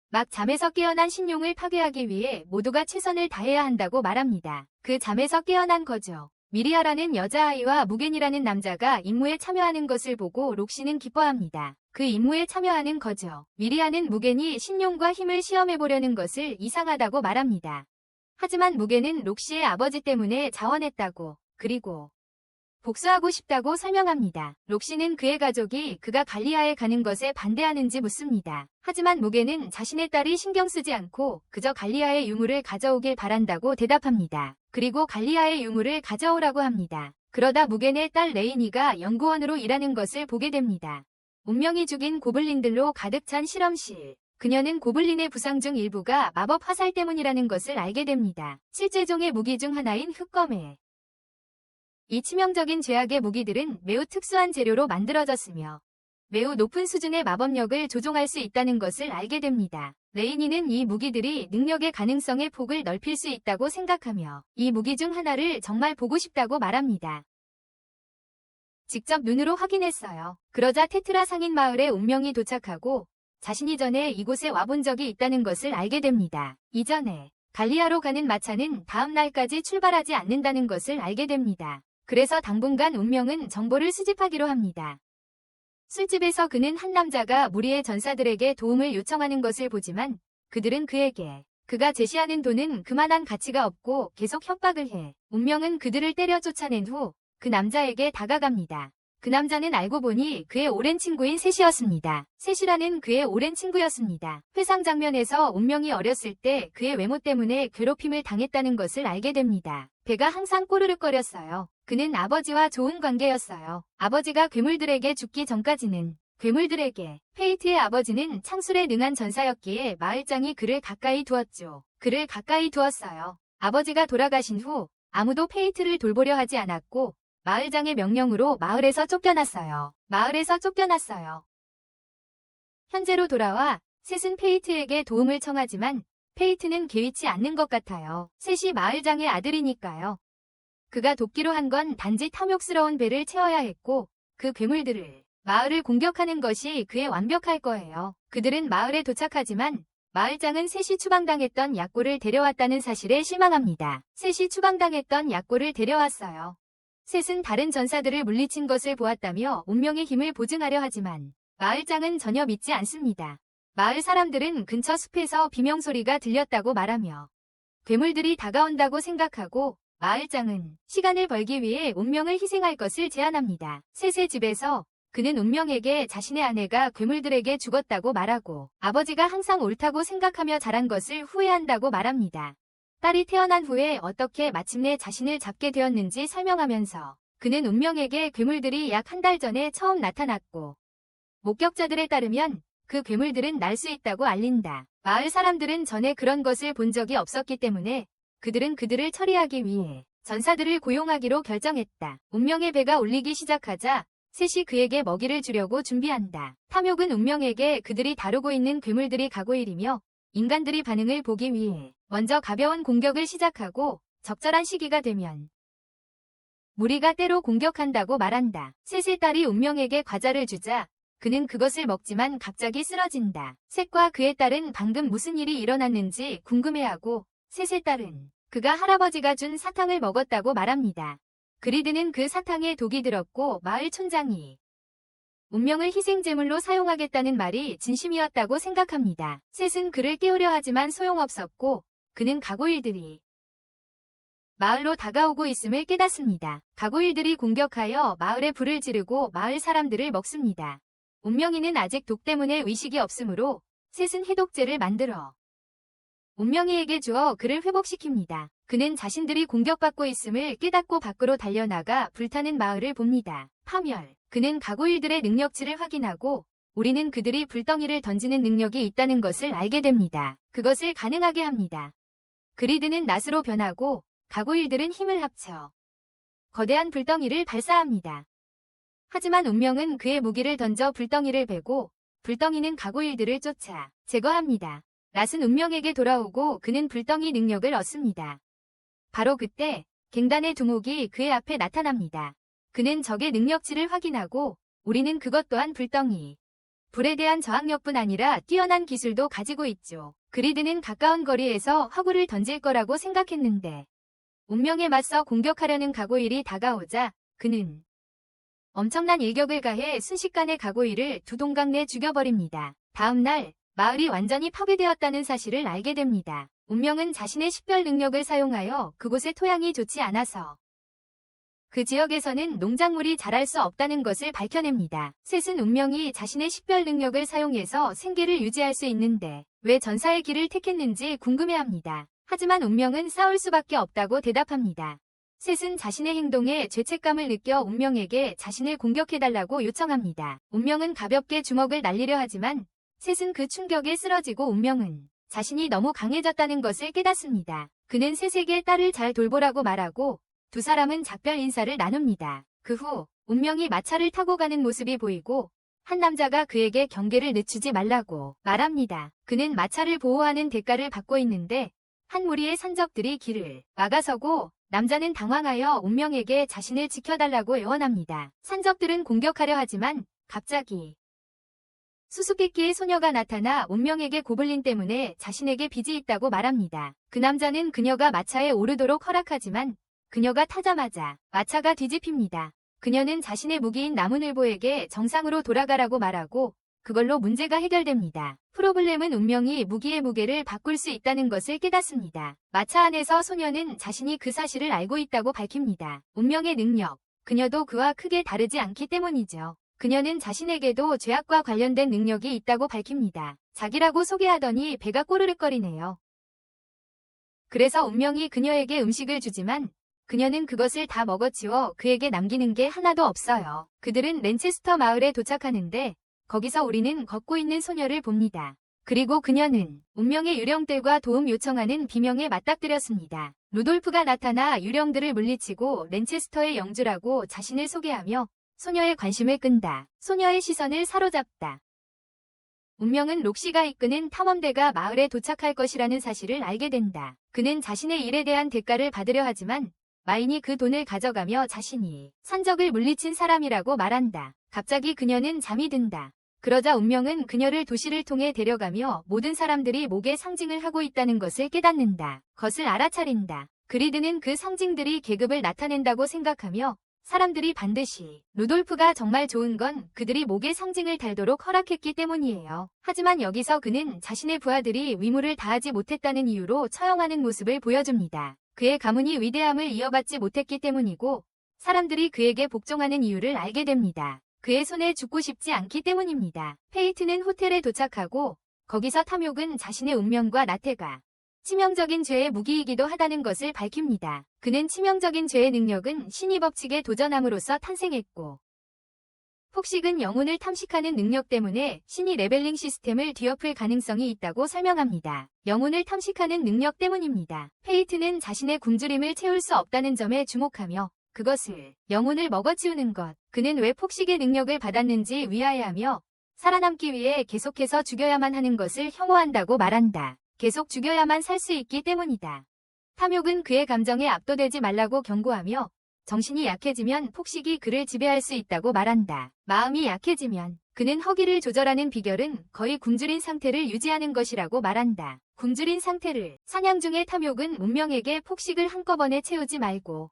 막 잠에서 깨어난 신용을 파괴하기 위해 모두가 최선을 다해야 한다고 말합니다. 그 잠에서 깨어난 거죠. 미리아라는 여자아이와 무겐이라는 남자가 임무에 참여하는 것을 보고 록시는 기뻐합니다. 그 임무에 참여하는 거죠. 미리아는 무겐이 신용과 힘을 시험해보려는 것을 이상하다고 말합니다. 하지만 무겐은 록시의 아버지 때문에 자원했다고, 그리고 복수하고 싶다고 설명합니다. 록시는 그의 가족이 그가 갈리아에 가는 것에 반대하는지 묻습니다. 하지만 무겐은 자신의 딸이 신경 쓰지 않고 그저 갈리아의 유물을 가져오길 바란다고 대답합니다. 그리고 갈리아의 유물을 가져오라고 합니다. 그러다 무겐의 딸 레이니가 연구원으로 일하는 것을 보게 됩니다. 운명이 죽인 고블린들로 가득 찬 실험실. 그녀는 고블린의 부상 중 일부가 마법 화살 때문이라는 것을 알게 됩니다. 실제종의 무기 중 하나인 흑검에 이 치명적인 죄악의 무기들은 매우 특수한 재료로 만들어졌으며 매우 높은 수준의 마법력을 조종할 수 있다는 것을 알게 됩니다. 레이니는 이 무기들이 능력의 가능성의 폭을 넓힐 수 있다고 생각하며 이 무기 중 하나를 정말 보고 싶다고 말합니다. 직접 눈으로 확인했어요. 그러자 테트라 상인 마을에 운명이 도착하고 자신이 전에 이곳에 와본 적이 있다는 것을 알게 됩니다. 이전에 갈리아로 가는 마차는 다음 날까지 출발하지 않는다는 것을 알게 됩니다. 그래서 당분간 운명은 정보를 수집하기로 합니다. 술집에서 그는 한 남자가 무리의 전사들에게 도움을 요청하는 것을 보지만 그들은 그에게 그가 제시하는 돈은 그만한 가치가 없고 계속 협박을 해. 운명은 그들을 때려 쫓아낸 후 그 남자에게 다가갑니다. 그 남자는 알고 보니 그의 오랜 친구인 셋이었습니다. 셋이라는 그의 오랜 친구였습니다. 회상 장면에서 운명이 어렸을 때 그의 외모 때문에 괴롭힘을 당했다는 것을 알게 됩니다. 배가 항상 꼬르륵거렸어요. 그는 아버지와 좋은 관계였어요. 아버지가 괴물들에게 죽기 전까지는 괴물들에게 페이트의 아버지는 창술에 능한 전사였기에 마을장이 그를 가까이 두었죠. 그를 가까이 두었어요. 아버지가 돌아가신 후 아무도 페이트를 돌보려 하지 않았고 마을장의 명령으로 마을에서 쫓겨났어요. 현재로 돌아와 셋은 페이트에게 도움을 청하지만 페이트는 개의치 않는 것 같아요. 셋이 마을장의 아들이니까요. 그가 돕기로 한 건 단지 탐욕스러운 배를 채워야 했고 그 괴물들을 마을을 공격하는 것이 그의 완벽할 거예요. 그들은 마을에 도착하지만 마을장은 셋이 추방당했던 약골을 데려왔다는 사실에 실망합니다. 셋이 추방당했던 약골을 데려왔어요. 셋은 다른 전사들을 물리친 것을 보았다며 운명의 힘을 보증하려 하지만 마을장은 전혀 믿지 않습니다. 마을 사람들은 근처 숲에서 비명소리가 들렸다고 말하며 괴물들이 다가온다고 생각하고 마을장은 시간을 벌기 위해 운명을 희생할 것을 제안합니다. 셋의 집에서 그는 운명에게 자신의 아내가 괴물들에게 죽었다고 말하고 아버지가 항상 옳다고 생각하며 자란 것을 후회한다고 말합니다. 딸이 태어난 후에 어떻게 마침내 자신을 잡게 되었는지 설명하면서 그는 운명에게 괴물들이 약 한 달 전에 처음 나타났고 목격자들에 따르면 그 괴물들은 날 수 있다고 알린다. 마을 사람들은 전에 그런 것을 본 적이 없었기 때문에 그들은 그들을 처리하기 위해 전사들을 고용하기로 결정했다. 운명의 배가 울리기 시작하자 셋이 그에게 먹이를 주려고 준비한다. 탐욕은 운명에게 그들이 다루고 있는 괴물들이 가고 일이며 인간들이 반응을 보기 위해 먼저 가벼운 공격을 시작하고 적절한 시기가 되면 무리가 때로 공격한다고 말한다. 셋의 딸이 운명에게 과자를 주자 그는 그것을 먹지만 갑자기 쓰러진다. 셋과 그의 딸은 방금 무슨 일이 일어났는지 궁금해하고 셋의 딸은 그가 할아버지가 준 사탕을 먹었다고 말합니다. 그리드는 그 사탕에 독이 들었고 마을 촌장이 운명을 희생제물로 사용하겠다는 말이 진심이었다고 생각합니다. 셋은 그를 깨우려 하지만 소용없었고 그는 가고일들이 마을로 다가오고 있음을 깨닫습니다. 가고일들이 공격하여 마을에 불을 지르고 마을 사람들을 먹습니다. 운명이는 아직 독 때문에 의식이 없으므로 셋은 해독제를 만들어 운명이에게 주어 그를 회복시킵니다. 그는 자신들이 공격받고 있음을 깨닫고 밖으로 달려나가 불타는 마을을 봅니다. 파멸. 그는 가고일들의 능력치를 확인하고 우리는 그들이 불덩이를 던지는 능력이 있다는 것을 알게 됩니다. 그것을 가능하게 합니다. 그리드는 낫으로 변하고 가고일들은 힘을 합쳐 거대한 불덩이를 발사합니다. 하지만 운명은 그의 무기를 던져 불덩이를 베고 불덩이는 가고일들을 쫓아 제거합니다. 낫은 운명에게 돌아오고 그는 불덩이 능력을 얻습니다. 바로 그때 갱단의 두목이 그의 앞에 나타납니다. 그는 적의 능력치를 확인하고 우리는 그것 또한 불덩이 불에 대한 저항력뿐 아니라 뛰어난 기술도 가지고 있죠. 그리드는 가까운 거리에서 화구를 던질 거라고 생각했는데 운명에 맞서 공격하려는 가고일이 다가오자 그는 엄청난 일격을 가해 순식간에 가고일을 두 동강 내 죽여버립니다. 다음 날 마을이 완전히 파괴되었다는 사실을 알게 됩니다. 운명은 자신의 식별 능력을 사용하여 그곳의 토양이 좋지 않아서 그 지역에서는 농작물이 자랄 수 없다는 것을 밝혀냅니다. 셋은 운명이 자신의 식별 능력을 사용해서 생계를 유지할 수 있는데 왜 전사의 길을 택했는지 궁금해합니다. 하지만 운명은 싸울 수밖에 없다고 대답합니다. 셋은 자신의 행동에 죄책감을 느껴 운명에게 자신을 공격해달라고 요청합니다. 운명은 가볍게 주먹을 날리려 하지만 셋은 그 충격에 쓰러지고 운명은 자신이 너무 강해졌다는 것을 깨닫습니다. 그는 셋에게 딸을 잘 돌보라고 말하고 두 사람은 작별 인사를 나눕니다. 그 후 운명이 마차를 타고 가는 모습이 보이고 한 남자가 그에게 경계를 늦추지 말라고 말합니다. 그는 마차를 보호하는 대가를 받고 있는데 한 무리의 산적들이 길을 막아서고 남자는 당황하여 운명에게 자신을 지켜달라고 애원합니다. 산적들은 공격하려 하지만 갑자기 수수께끼의 소녀가 나타나 운명에게 고블린 때문에 자신에게 빚이 있다고 말합니다. 그 남자는 그녀가 마차에 오르도록 허락하지만 그녀가 타자마자 마차가 뒤집힙니다. 그녀는 자신의 무기인 나무늘보에게 정상으로 돌아가라고 말하고 그걸로 문제가 해결됩니다. 프로블렘은 운명이 무기의 무게를 바꿀 수 있다는 것을 깨닫습니다. 마차 안에서 소녀는 자신이 그 사실을 알고 있다고 밝힙니다. 운명의 능력, 그녀도 그와 크게 다르지 않기 때문이죠. 그녀는 자신에게도 죄악과 관련된 능력이 있다고 밝힙니다. 자기라고 소개하더니 배가 꼬르륵거리네요. 그래서 운명이 그녀에게 음식을 주지만 그녀는 그것을 다 먹어치워 그에게 남기는 게 하나도 없어요. 그들은 랜체스터 마을에 도착하는데 거기서 우리는 걷고 있는 소녀를 봅니다. 그리고 그녀는 운명의 유령들과 도움 요청하는 비명에 맞닥뜨렸습니다. 루돌프가 나타나 유령들을 물리치고 랜체스터의 영주라고 자신을 소개하며 소녀의 관심을 끈다. 소녀의 시선을 사로잡다. 운명은 록시가 이끄는 탐험대가 마을에 도착할 것이라는 사실을 알게 된다. 그는 자신의 일에 대한 대가를 받으려 하지만 마인이 그 돈을 가져가며 자신이 산적을 물리친 사람이라고 말한다. 갑자기 그녀는 잠이 든다. 그러자 운명은 그녀를 도시를 통해 데려가며 모든 사람들이 목에 상징을 하고 있다는 것을 깨닫는다. 것을 알아차린다. 그리드는 그 상징들이 계급을 나타낸다고 생각하며 사람들이 반드시 루돌프가 정말 좋은 건 그들이 목에 상징을 달도록 허락했기 때문이에요. 하지만 여기서 그는 자신의 부하들이 위무를 다하지 못했다는 이유로 처형하는 모습을 보여줍니다. 그의 가문이 위대함을 이어받지 못했기 때문이고 사람들이 그에게 복종하는 이유를 알게 됩니다. 그의 손에 죽고 싶지 않기 때문입니다. 페이트는 호텔에 도착하고 거기서 탐욕은 자신의 운명과 나태가 치명적인 죄의 무기이기도 하다는 것을 밝힙니다. 그는 치명적인 죄의 능력은 신의 법칙에 도전함으로써 탄생했고 폭식은 영혼을 탐식하는 능력 때문에 신이 레벨링 시스템을 뒤엎을 가능성이 있다고 설명합니다. 영혼을 탐식하는 능력 때문입니다. 페이트는 자신의 굶주림을 채울 수 없다는 점에 주목하며 그것을 영혼을 먹어치우는 것, 그는 왜 폭식의 능력을 받았는지 위하여하며 살아남기 위해 계속해서 죽여야만 하는 것을 혐오한다고 말한다. 계속 죽여야만 살 수 있기 때문이다. 탐욕은 그의 감정에 압도되지 말라고 경고하며 정신이 약해지면 폭식이 그를 지배할 수 있다고 말한다. 마음이 약해지면 그는 허기를 조절하는 비결은 거의 굶주린 상태를 유지하는 것이라고 말한다. 굶주린 상태를 사냥 중의 탐욕은 운명에게 폭식을 한꺼번에 채우지 말고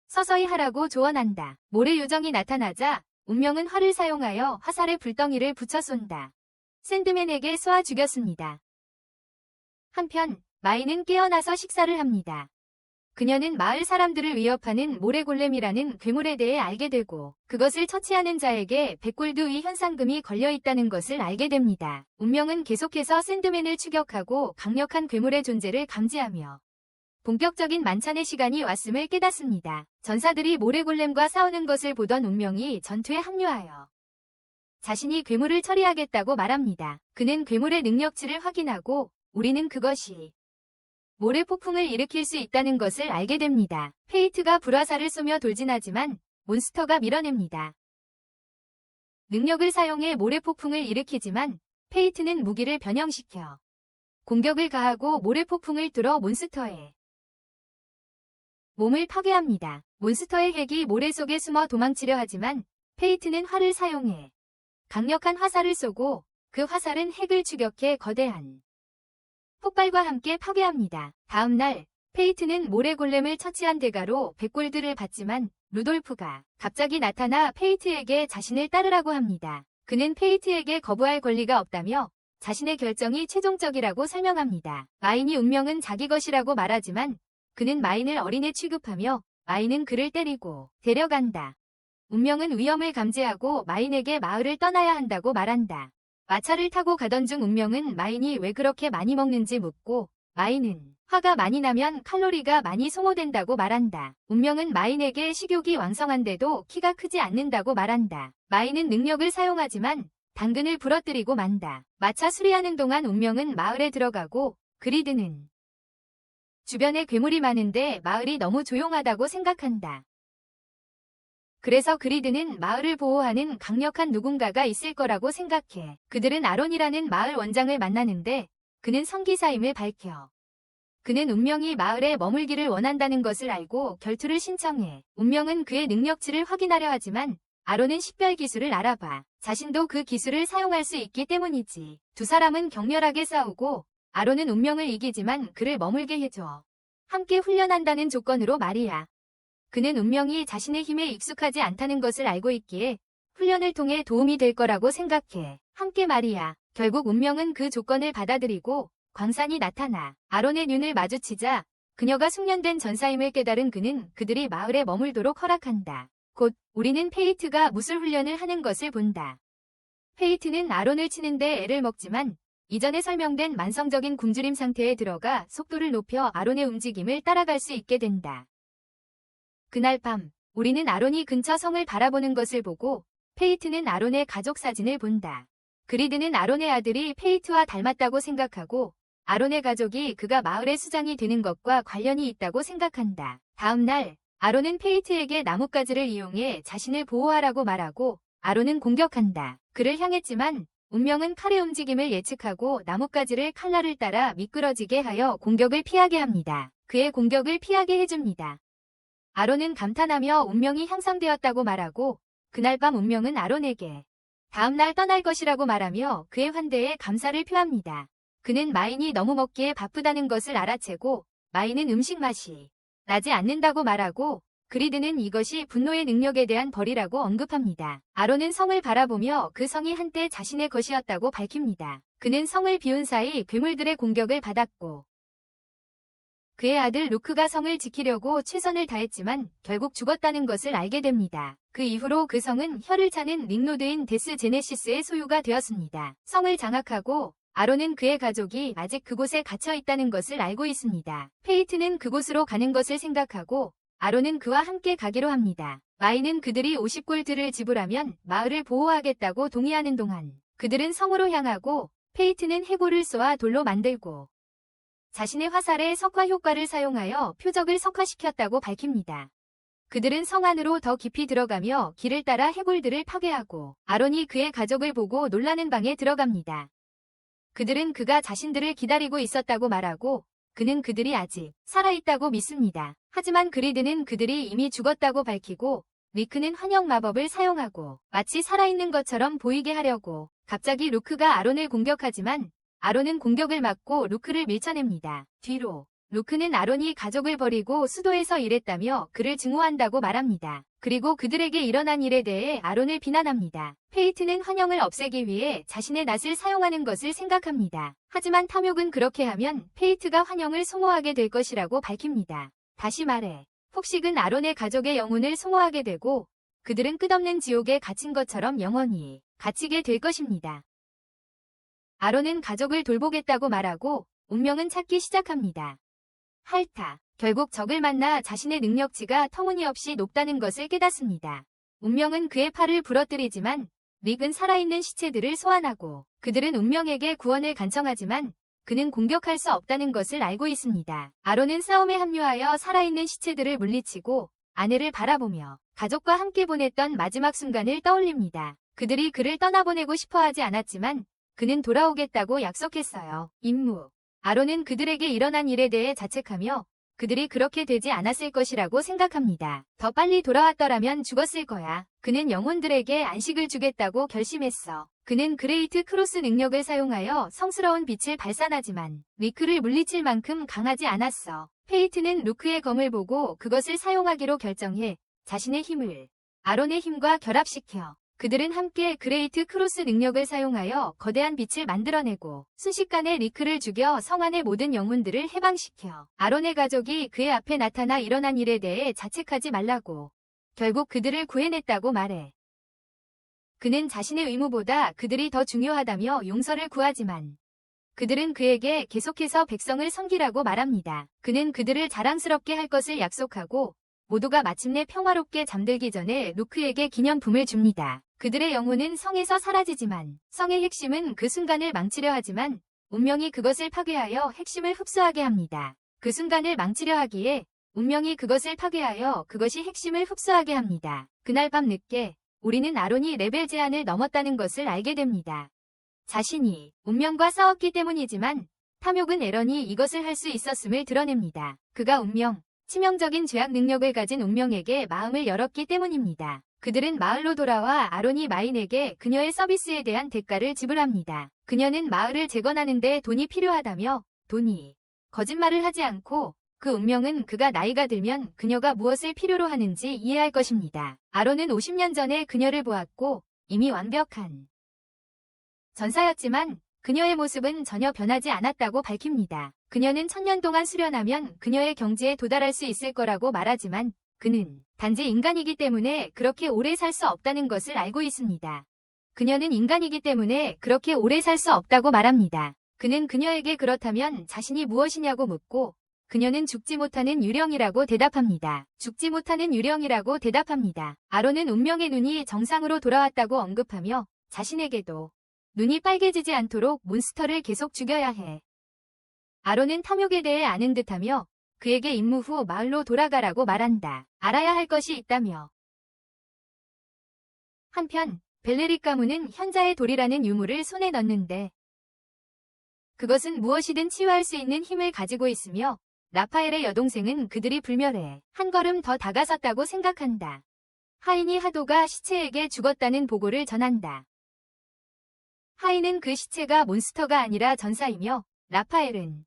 서서히 하라고 조언한다. 모래 요정이 나타나자 운명은 활을 사용하여 화살에 불덩이를 붙여 쏜다. 샌드맨에게 쏘아 죽였습니다. 한편 마이는 깨어나서 식사를 합니다. 그녀는 마을 사람들을 위협하는 모래골렘이라는 괴물에 대해 알게 되고 그것을 처치하는 자에게 100골드 현상금이 걸려있다는 것을 알게 됩니다. 운명은 계속해서 샌드맨을 추격하고 강력한 괴물의 존재를 감지하며 본격적인 만찬의 시간이 왔음을 깨닫습니다. 전사들이 모래골렘과 싸우는 것을 보던 운명이 전투에 합류하여 자신이 괴물을 처리하겠다고 말합니다. 그는 괴물의 능력치를 확인하고 우리는 그것이 모래 폭풍을 일으킬 수 있다는 것을 알게 됩니다. 페이트가 불화살을 쏘며 돌진하지만 몬스터가 밀어냅니다. 능력을 사용해 모래 폭풍을 일으키지만 페이트는 무기를 변형시켜 공격을 가하고 모래 폭풍을 뚫어 몬스터에 몸을 파괴합니다. 몬스터의 핵이 모래 속에 숨어 도망치려 하지만 페이트는 활을 사용해 강력한 화살을 쏘고 그 화살은 핵을 추격해 거대한 폭발과 함께 파괴합니다. 다음 날 페이트는 모래골렘을 처치한 대가로 100골드를 받지만 루돌프가 갑자기 나타나 페이트에게 자신을 따르라고 합니다. 그는 페이트에게 거부할 권리가 없다며 자신의 결정이 최종적이라고 설명합니다. 마인이 운명은 자기 것이라고 말하지만 그는 마인을 어린애 취급하며 마인은 그를 때리고 데려간다. 운명은 위험을 감지하고 마인에게 마을을 떠나야 한다고 말한다. 마차를 타고 가던 중 운명은 마인이 왜 그렇게 많이 먹는지 묻고 마인은 화가 많이 나면 칼로리가 많이 소모된다고 말한다. 운명은 마인에게 식욕이 왕성한데도 키가 크지 않는다고 말한다. 마인은 능력을 사용하지만 당근을 부러뜨리고 만다. 마차 수리하는 동안 운명은 마을에 들어가고 그리드는 주변에 괴물이 많은데 마을이 너무 조용하다고 생각한다. 그래서 그리드는 마을을 보호하는 강력한 누군가가 있을 거라고 생각해. 그들은 아론이라는 마을 원장을 만나는데 그는 성기사임을 밝혀. 그는 운명이 마을에 머물기를 원한다는 것을 알고 결투를 신청해. 운명은 그의 능력치를 확인하려 하지만 아론은 식별 기술을 알아봐. 자신도 그 기술을 사용할 수 있기 때문이지. 두 사람은 격렬하게 싸우고 아론은 운명을 이기지만 그를 머물게 해줘. 함께 훈련한다는 조건으로 말이야. 그는 운명이 자신의 힘에 익숙하지 않다는 것을 알고 있기에 훈련을 통해 도움이 될 거라고 생각해. 함께 말이야. 결국 운명은 그 조건을 받아들이고 광산이 나타나 아론의 눈을 마주치자 그녀가 숙련된 전사임을 깨달은 그는 그들이 마을에 머물도록 허락한다. 곧 우리는 페이트가 무술 훈련을 하는 것을 본다. 페이트는 아론을 치는데 애를 먹지만 이전에 설명된 만성적인 굶주림 상태에 들어가 속도를 높여 아론의 움직임을 따라갈 수 있게 된다. 그날 밤 우리는 아론이 근처 성을 바라보는 것을 보고 페이트는 아론의 가족 사진을 본다. 그리드는 아론의 아들이 페이트와 닮았다고 생각하고 아론의 가족이 그가 마을의 수장이 되는 것과 관련이 있다고 생각한다. 다음 날 아론은 페이트에게 나뭇가지를 이용해 자신을 보호하라고 말하고 아론은 공격한다. 그를 향했지만 운명은 칼의 움직임을 예측하고 나뭇가지를 칼날을 따라 미끄러지게 하여 공격을 피하게 합니다. 그의 공격을 피하게 해줍니다. 아론은 감탄하며 운명이 향상되었다고 말하고 그날 밤 운명은 아론에게 다음날 떠날 것이라고 말하며 그의 환대에 감사를 표합니다. 그는 마인이 너무 먹기에 바쁘다는 것을 알아채고 마인은 음식 맛이 나지 않는다고 말하고 그리드는 이것이 분노의 능력에 대한 벌이라고 언급합니다. 아론은 성을 바라보며 그 성이 한때 자신의 것이었다고 밝힙니다. 그는 성을 비운 사이 괴물들의 공격을 받았고 그의 아들 루크가 성을 지키려고 최선을 다했지만 결국 죽었다는 것을 알게 됩니다. 그 이후로 그 성은 혀를 차는 닉노드인 데스 제네시스의 소유가 되었습니다. 성을 장악하고 아론은 그의 가족이 아직 그곳에 갇혀 있다는 것을 알고 있습니다. 페이트는 그곳으로 가는 것을 생각하고 아론은 그와 함께 가기로 합니다. 마이는 그들이 50골드를 지불하면 마을을 보호하겠다고 동의하는 동안 그들은 성으로 향하고 페이트는 해골을 쏘아 돌로 만들고 자신의 화살에 석화 효과를 사용하여 표적을 석화시켰다고 밝힙니다. 그들은 성 안으로 더 깊이 들어가며 길을 따라 해골들을 파괴하고 아론이 그의 가족을 보고 놀라는 방에 들어갑니다. 그들은 그가 자신들을 기다리고 있었다고 말하고 그는 그들이 아직 살아있다고 믿습니다. 하지만 그리드는 그들이 이미 죽었다고 밝히고 리크는 환영 마법을 사용하고 마치 살아있는 것처럼 보이게 하려고 갑자기 루크가 아론을 공격하지만 아론은 공격을 막고 루크를 밀쳐냅니다. 뒤로 루크는 아론이 가족을 버리고 수도에서 일했다며 그를 증오한다고 말합니다. 그리고 그들에게 일어난 일에 대해 아론을 비난합니다. 페이트는 환영을 없애기 위해 자신의 낫을 사용하는 것을 생각합니다. 하지만 탐욕은 그렇게 하면 페이트가 환영을 소모하게 될 것이라고 밝힙니다. 다시 말해 폭식은 아론의 가족의 영혼을 소모하게 되고 그들은 끝없는 지옥에 갇힌 것처럼 영원히 갇히게 될 것입니다. 아론은 가족을 돌보겠다고 말하고 운명은 찾기 시작합니다. 할타, 결국 적을 만나 자신의 능력치가 터무니없이 높다는 것을 깨닫습니다. 운명은 그의 팔을 부러뜨리지만 릭은 살아있는 시체들을 소환하고 그들은 운명에게 구원을 간청하지만 그는 공격할 수 없다는 것을 알고 있습니다. 아론은 싸움에 합류하여 살아있는 시체들을 물리치고 아내를 바라보며 가족과 함께 보냈던 마지막 순간을 떠올립니다. 그들이 그를 떠나보내고 싶어하지 않았지만 그는 돌아오겠다고 약속했어요. 임무. 아론은 그들에게 일어난 일에 대해 자책하며 그들이 그렇게 되지 않았을 것이라고 생각합니다. 더 빨리 돌아왔더라면 죽었을 거야. 그는 영혼들에게 안식을 주겠다고 결심했어. 그는 그레이트 크로스 능력을 사용하여 성스러운 빛을 발산하지만 리크를 물리칠 만큼 강하지 않았어. 페이트는 루크의 검을 보고 그것을 사용하기로 결정해 자신의 힘을 아론의 힘과 결합시켜 그들은 함께 그레이트 크로스 능력을 사용하여 거대한 빛을 만들어내고 순식간에 리크를 죽여 성 안의 모든 영혼들을 해방시켜 아론의 가족이 그의 앞에 나타나 일어난 일에 대해 자책하지 말라고 결국 그들을 구해냈다고 말해. 그는 자신의 의무보다 그들이 더 중요하다며 용서를 구하지만 그들은 그에게 계속해서 백성을 섬기라고 말합니다. 그는 그들을 자랑스럽게 할 것을 약속하고 모두가 마침내 평화롭게 잠들기 전에 루크에게 기념품을 줍니다. 그들의 영혼은 성에서 사라지지만 성의 핵심은 그 순간을 망치려 하지만 운명이 그것을 파괴하여 핵심을 흡수하게 합니다. 그 순간을 망치려 하기에 운명이 그것을 파괴하여 그것이 핵심을 흡수하게 합니다. 그날 밤 늦게 우리는 아론이 레벨 제한을 넘었다는 것을 알게 됩니다. 자신이 운명과 싸웠기 때문이지만 탐욕은 에런이 이것을 할 수 있었음을 드러냅니다. 그가 운명, 치명적인 죄악 능력을 가진 운명에게 마음을 열었기 때문입니다. 그들은 마을로 돌아와 아론이 마인에게 그녀의 서비스에 대한 대가를 지불합니다. 그녀는 마을을 재건하는 데 돈이 필요하다며 돈이 거짓말을 하지 않고 그 운명은 그가 나이가 들면 그녀가 무엇을 필요로 하는지 이해할 것입니다. 아론은 50년 전에 그녀를 보았고 이미 완벽한 전사였지만 그녀의 모습은 전혀 변하지 않았다고 밝힙니다. 그녀는 1000년 동안 수련하면 그녀의 경지에 도달할 수 있을 거라고 말하지만 그는 단지 인간이기 때문에 그렇게 오래 살 수 없다는 것을 알고 있습니다. 그녀는 인간이기 때문에 그렇게 오래 살 수 없다고 말합니다. 그는 그녀에게 그렇다면 자신이 무엇이냐고 묻고 그녀는 죽지 못하는 유령이라고 대답합니다. 죽지 못하는 유령이라고 대답합니다. 아론은 운명의 눈이 정상으로 돌아왔다고 언급하며 자신에게도 눈이 빨개지지 않도록 몬스터를 계속 죽여야 해. 아론은 탐욕에 대해 아는 듯하며 그에게 임무 후 마을로 돌아가라고 말한다. 알아야 할 것이 있다며. 한편 벨레릭 가문은 현자의 돌이라는 유물을 손에 넣는데 그것은 무엇이든 치유할 수 있는 힘을 가지고 있으며 라파엘의 여동생은 그들이 불멸해 한 걸음 더 다가섰다고 생각한다. 하인이 하도가 시체에게 죽었다는 보고를 전한다. 하인은 그 시체가 몬스터가 아니라 전사이며 라파엘은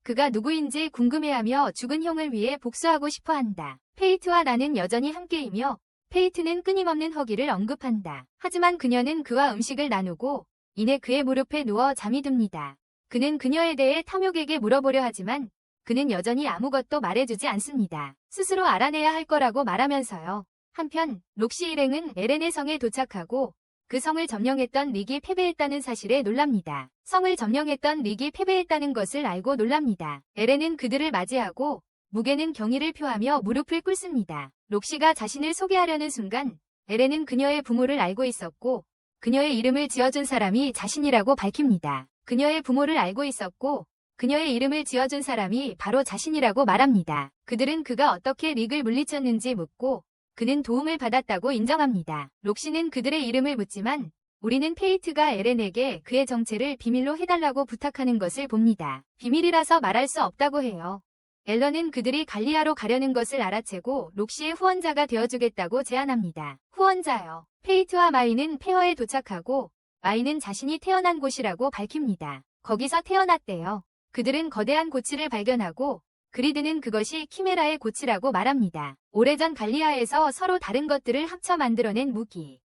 그가 누구인지 궁금해하며 죽은 형을 위해 복수하고 싶어한다. 페이트와 나는 여전히 함께이며 페이트는 끊임없는 허기를 언급한다. 하지만 그녀는 그와 음식을 나누고 이내 그의 무릎에 누워 잠이 듭니다. 그는 그녀에 대해 탐욕에게 물어보려 하지만 그는 여전히 아무것도 말해주지 않습니다. 스스로 알아내야 할 거라고 말하면서요. 한편 록시 일행은 에렌의 성에 도착하고 그 성을 점령했던 릭이 패배했다는 사실에 놀랍니다. 성을 점령했던 릭이 패배했다는 것을 알고 놀랍니다. 에렌은 그들을 맞이하고 무게는 경의를 표하며 무릎을 꿇습니다. 록시가 자신을 소개하려는 순간 에렌은 그녀의 부모를 알고 있었고 그녀의 이름을 지어준 사람이 자신이라고 밝힙니다. 그녀의 부모를 알고 있었고 그녀의 이름을 지어준 사람이 바로 자신이라고 말합니다. 그들은 그가 어떻게 릭을 물리쳤는지 묻고 그는 도움을 받았다고 인정합니다. 록시는 그들의 이름을 묻지만 우리는 페이트가 에렌에게 그의 정체를 비밀로 해달라고 부탁하는 것을 봅니다. 비밀이라서 말할 수 없다고 해요. 앨런은 그들이 갈리아로 가려는 것을 알아채고 록시의 후원자가 되어주겠다고 제안합니다. 후원자요. 페이트와 마이는 폐허에 도착하고 마이는 자신이 태어난 곳이라고 밝힙니다. 거기서 태어났대요. 그들은 거대한 고치를 발견하고 그리드는 그것이 키메라의 고치라고 말합니다. 오래전 갈리아에서 서로 다른 것들을 합쳐 만들어낸 무기.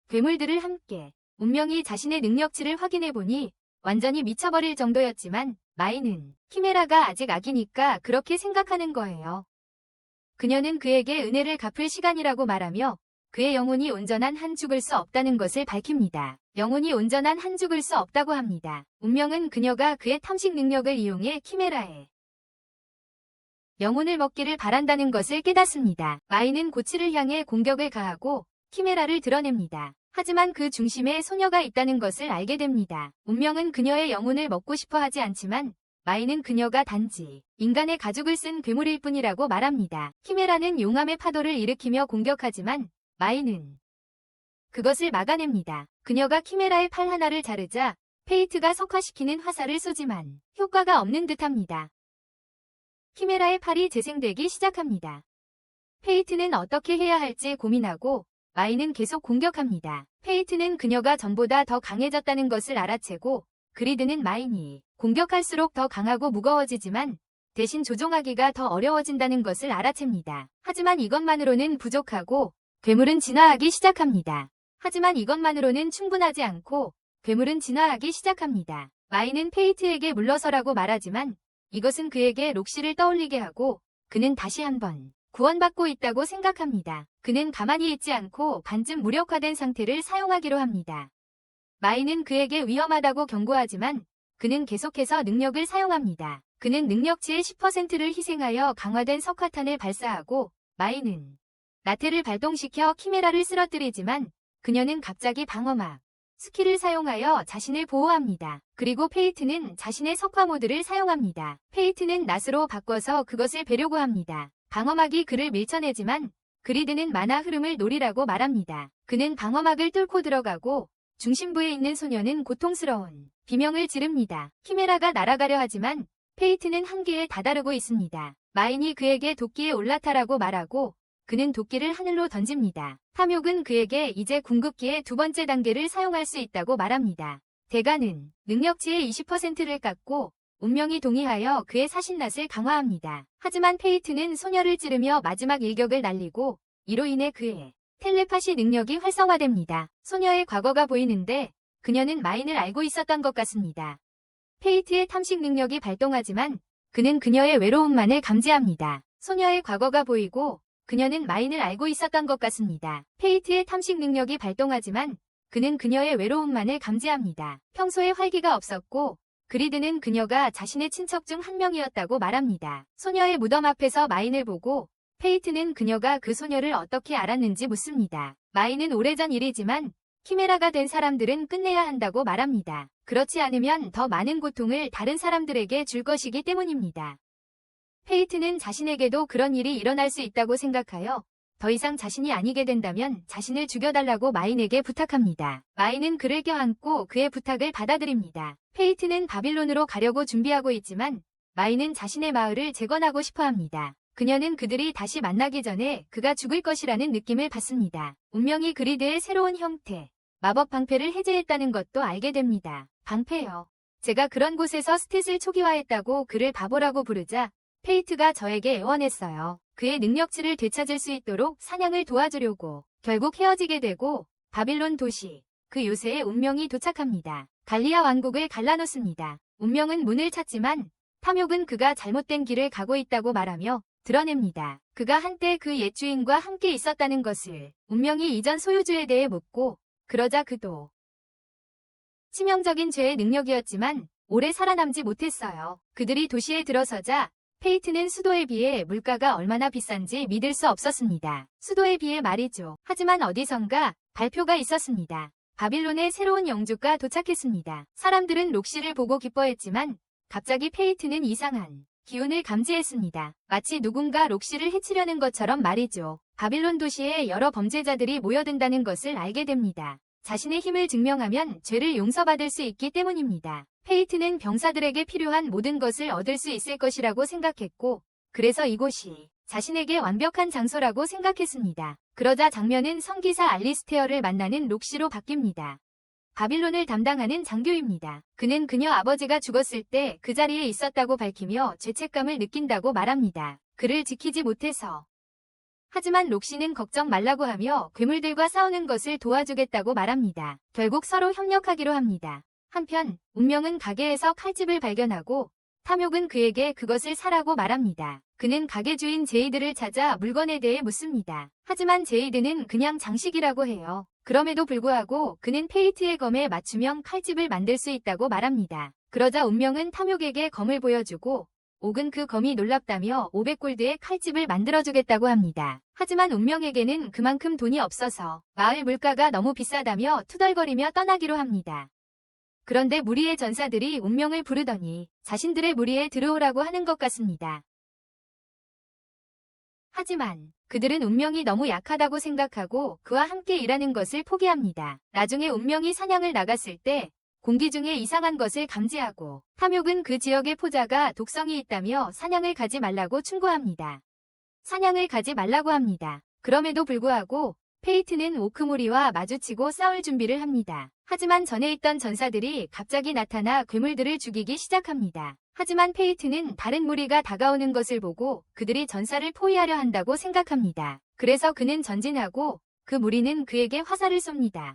괴물들을 함께 운명이 자신의 능력치를 확인해보니 완전히 미쳐버릴 정도였지만 마이는 키메라가 아직 아기니까 그렇게 생각하는 거예요. 그녀는 그에게 은혜를 갚을 시간이라고 말하며 그의 영혼이 온전한 한 죽을 수 없다는 것을 밝힙니다. 영혼이 온전한 한 죽을 수 없다고 합니다. 운명은 그녀가 그의 탐식 능력을 이용해 키메라에 영혼을 먹기를 바란다는 것을 깨닫습니다. 마이는 고치를 향해 공격을 가하고 키메라를 드러냅니다. 하지만 그 중심에 소녀가 있다는 것을 알게 됩니다. 운명은 그녀의 영혼을 먹고 싶어 하지 않지만 마이는 그녀가 단지 인간의 가죽을 쓴 괴물일 뿐이라고 말합니다. 키메라는 용암의 파도를 일으키며 공격하지만 마이는 그것을 막아냅니다. 그녀가 키메라의 팔 하나를 자르자 페이트가 석화시키는 화살을 쏘지만 효과가 없는 듯합니다. 키메라의 팔이 재생되기 시작합니다. 페이트는 어떻게 해야 할지 고민하고 마이는 계속 공격합니다. 페이트는 그녀가 전보다 더 강해졌다는 것을 알아채고 그리드는 마이니 공격할수록 더 강하고 무거워지지만 대신 조종하기가 더 어려워진다는 것을 알아챕니다. 하지만 이것만으로는 부족하고 괴물은 진화하기 시작합니다. 하지만 이것만으로는 충분하지 않고 괴물은 진화하기 시작합니다. 마이는 페이트에게 물러서라고 말하지만 이것은 그에게 록시를 떠올리게 하고 그는 다시 한번 구원받고 있다고 생각합니다. 그는 가만히 있지 않고 반쯤 무력화된 상태를 사용하기로 합니다. 마이는 그에게 위험하다고 경고하지만 그는 계속해서 능력을 사용합니다. 그는 능력치의 10%를 희생하여 강화된 석화탄을 발사하고 마이는 나태를 발동시켜 키메라를 쓰러뜨리지만 그녀는 갑자기 방어막 스킬을 사용하여 자신을 보호합니다. 그리고 페이트는 자신의 석화 모드를 사용합니다. 페이트는 낫으로 바꿔서 그것을 베려고 합니다. 방어막이 그를 밀쳐내지만 그리드는 만화 흐름을 노리라고 말합니다. 그는 방어막을 뚫고 들어가고 중심부에 있는 소녀는 고통스러운 비명을 지릅니다. 키메라가 날아가려 하지만 페이트는 한계에 다다르고 있습니다. 마인이 그에게 도끼에 올라타라고 말하고 그는 도끼를 하늘로 던집니다. 탐욕은 그에게 이제 궁극기의 두 번째 단계를 사용할 수 있다고 말합니다. 대가는 능력치의 20%를 깎고 운명이 동의하여 그의 사신낫을 강화합니다. 하지만 페이트는 소녀를 찌르며 마지막 일격을 날리고 이로 인해 그의 텔레파시 능력이 활성화됩니다. 소녀의 과거가 보이는데 그녀는 마인을 알고 있었던 것 같습니다. 페이트의 탐식 능력이 발동하지만 그는 그녀의 외로움만을 감지합니다. 소녀의 과거가 보이고 그녀는 마인을 알고 있었던 것 같습니다. 페이트의 탐식 능력이 발동하지만 그는 그녀의 외로움만을 감지합니다. 평소에 활기가 없었고 그리드는 그녀가 자신의 친척 중 한 명이었다고 말합니다. 소녀의 무덤 앞에서 마인을 보고 페이트는 그녀가 그 소녀를 어떻게 알았는지 묻습니다. 마인은 오래전 일이지만 키메라가 된 사람들은 끝내야 한다고 말합니다. 그렇지 않으면 더 많은 고통을 다른 사람들에게 줄 것이기 때문입니다. 페이트는 자신에게도 그런 일이 일어날 수 있다고 생각하여 더 이상 자신이 아니게 된다면 자신을 죽여달라고 마인에게 부탁합니다. 마인은 그를 껴안고 그의 부탁을 받아들입니다. 페이트는 바빌론으로 가려고 준비하고 있지만 마인은 자신의 마을을 재건하고 싶어합니다. 그녀는 그들이 다시 만나기 전에 그가 죽을 것이라는 느낌을 받습니다. 운명이 그리드의 새로운 형태, 마법 방패를 해제했다는 것도 알게 됩니다. 방패요. 제가 그런 곳에서 스탯을 초기화했다고 그를 바보라고 부르자 페이트가 저에게 애원했어요. 그의 능력치를 되찾을 수 있도록 사냥을 도와주려고 결국 헤어지게 되고 바빌론 도시, 그 요새에 운명이 도착합니다. 갈리아 왕국을 갈라놓습니다. 운명은 문을 찾지만 탐욕은 그가 잘못된 길을 가고 있다고 말하며 드러냅니다. 그가 한때 그 옛 주인과 함께 있었다는 것을 운명이 이전 소유주에 대해 묻고 그러자 그도 치명적인 죄의 능력이었지만 오래 살아남지 못했어요. 그들이 도시에 들어서자 페이트는 수도에 비해 물가가 얼마나 비싼지 믿을 수 없었습니다. 수도에 비해 말이죠. 하지만 어디선가 발표가 있었습니다. 바빌론의 새로운 영주가 도착했습니다. 사람들은 록시를 보고 기뻐했지만 갑자기 페이트는 이상한 기운을 감지했습니다. 마치 누군가 록시를 해치려는 것처럼 말이죠. 바빌론 도시에 여러 범죄자들이 모여든다는 것을 알게 됩니다. 자신의 힘을 증명하면 죄를 용서받을 수 있기 때문입니다. 페이트는 병사들에게 필요한 모든 것을 얻을 수 있을 것이라고 생각했고 그래서 이곳이 자신에게 완벽한 장소라고 생각했습니다. 그러자 장면은 성기사 알리스테어를 만나는 록시로 바뀝니다. 바빌론을 담당하는 장교입니다. 그는 그녀 아버지가 죽었을 때 그 자리에 있었다고 밝히며 죄책감을 느낀다고 말합니다. 그를 지키지 못해서. 하지만 록시는 걱정 말라고 하며 괴물들과 싸우는 것을 도와주겠다고 말합니다. 결국 서로 협력하기로 합니다. 한편 운명은 가게에서 칼집을 발견하고 탐욕은 그에게 그것을 사라고 말합니다. 그는 가게 주인 제이드를 찾아 물건에 대해 묻습니다. 하지만 제이드는 그냥 장식이라고 해요. 그럼에도 불구하고 그는 페이트의 검에 맞춤형 칼집을 만들 수 있다고 말합니다. 그러자 운명은 탐욕에게 검을 보여주고 옥은 그 검이 놀랍다며 500골드의 칼집을 만들어주겠다고 합니다. 하지만 운명에게는 그만큼 돈이 없어서 마을 물가가 너무 비싸다며 투덜거리며 떠나기로 합니다. 그런데 무리의 전사들이 운명을 부르더니 자신들의 무리에 들어오라고 하는 것 같습니다. 하지만 그들은 운명이 너무 약하다고 생각하고 그와 함께 일하는 것을 포기합니다. 나중에 운명이 사냥을 나갔을 때 공기 중에 이상한 것을 감지하고 탐욕은 그 지역의 포자가 독성이 있다며 사냥을 가지 말라고 충고합니다. 사냥을 가지 말라고 합니다. 그럼에도 불구하고 페이트는 오크모리와 마주치고 싸울 준비를 합니다. 하지만 전에 있던 전사들이 갑자기 나타나 괴물들을 죽이기 시작합니다. 하지만 페이트는 다른 무리가 다가오는 것을 보고 그들이 전사를 포위하려 한다고 생각합니다. 그래서 그는 전진하고 그 무리는 그에게 화살을 쏩니다.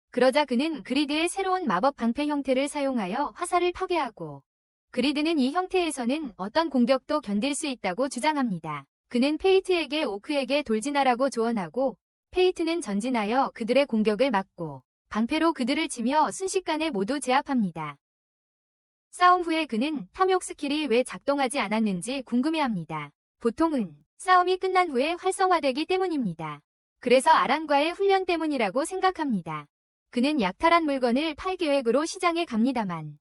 그러자 그는 그리드의 새로운 마법 방패 형태를 사용하여 화살을 파괴하고 그리드는 이 형태에서는 어떤 공격도 견딜 수 있다고 주장합니다. 그는 페이트에게 오크에게 돌진하라고 조언하고 페이트는 전진하여 그들의 공격을 막고 방패로 그들을 치며 순식간에 모두 제압합니다. 싸움 후에 그는 탐욕 스킬이 왜 작동하지 않았는지 궁금해합니다. 보통은 싸움이 끝난 후에 활성화되기 때문입니다. 그래서 아란과의 훈련 때문이라고 생각합니다. 그는 약탈한 물건을 팔 계획으로 시장에 갑니다만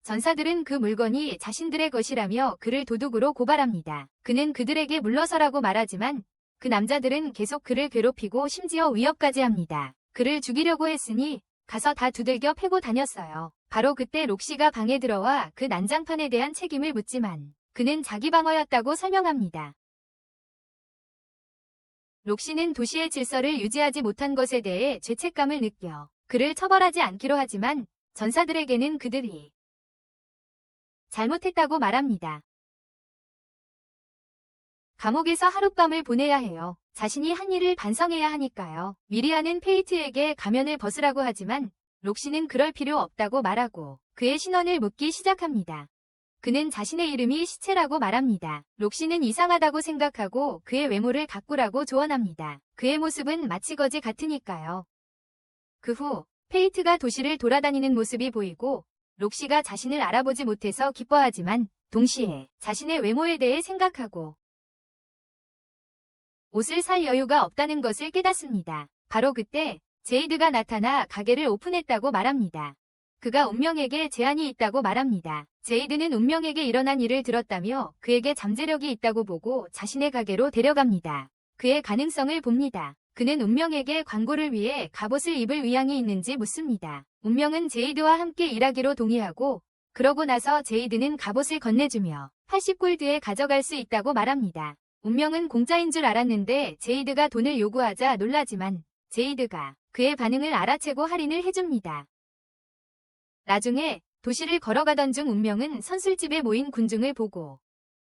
전사들은 그 물건이 자신들의 것이라며 그를 도둑으로 고발합니다. 그는 그들에게 물러서라고 말하지만 그 남자들은 계속 그를 괴롭히고 심지어 위협까지 합니다. 그를 죽이려고 했으니 가서 다 두들겨 패고 다녔어요. 바로 그때 록시가 방에 들어와 그 난장판에 대한 책임을 묻지만 그는 자기 방어였다고 설명합니다. 록시는 도시의 질서를 유지하지 못한 것에 대해 죄책감을 느껴 그를 처벌하지 않기로 하지만 전사들에게는 그들이 잘못했다고 말합니다. 감옥에서 하룻밤을 보내야 해요. 자신이 한 일을 반성해야 하니까요. 미리아는 페이트에게 가면을 벗으라고 하지만 록시는 그럴 필요 없다고 말하고 그의 신원을 묻기 시작합니다. 그는 자신의 이름이 시체라고 말합니다. 록시는 이상하다고 생각하고 그의 외모를 가꾸라고 조언합니다. 그의 모습은 마치 거지 같으니까요. 그 후 페이트가 도시를 돌아다니는 모습이 보이고 록시가 자신을 알아보지 못해서 기뻐하지만 동시에 자신의 외모에 대해 생각하고 옷을 살 여유가 없다는 것을 깨닫습니다. 바로 그때 제이드가 나타나 가게를 오픈했다고 말합니다. 그가 운명에게 제한이 있다고 말합니다. 제이드는 운명에게 일어난 일을 들었다며 그에게 잠재력이 있다고 보고 자신의 가게로 데려갑니다. 그의 가능성을 봅니다. 그는 운명에게 광고를 위해 갑옷을 입을 의향이 있는지 묻습니다. 운명은 제이드와 함께 일하기로 동의하고 그러고 나서 제이드는 갑옷을 건네주며 80골드에 가져갈 수 있다고 말합니다. 운명은 공짜인 줄 알았는데 제이드가 돈을 요구하자 놀라지만 제이드가 그의 반응을 알아채고 할인을 해줍니다. 나중에 도시를 걸어가던 중 운명은 선술집에 모인 군중을 보고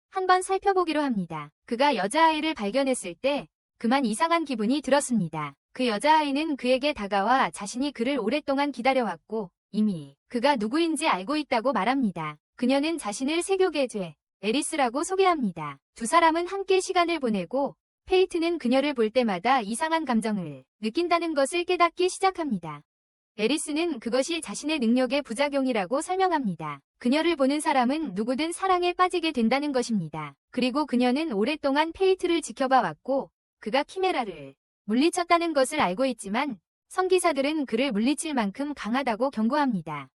한번 살펴보기로 합니다. 그가 여자아이를 발견했을 때 그만 이상한 기분이 들었습니다. 그 여자아이는 그에게 다가와 자신이 그를 오랫동안 기다려왔고 이미 그가 누구인지 알고 있다고 말합니다. 그녀는 자신을 세교계죄 에리스라고 소개합니다. 두 사람은 함께 시간을 보내고 페이트는 그녀를 볼 때마다 이상한 감정을 느낀다는 것을 깨닫기 시작합니다. 에리스는 그것이 자신의 능력의 부작용이라고 설명합니다. 그녀를 보는 사람은 누구든 사랑에 빠지게 된다는 것입니다. 그리고 그녀는 오랫동안 페이트를 지켜봐 왔고 그가 키메라를 물리쳤다는 것을 알고 있지만 성기사들은 그를 물리칠 만큼 강하다고 경고합니다.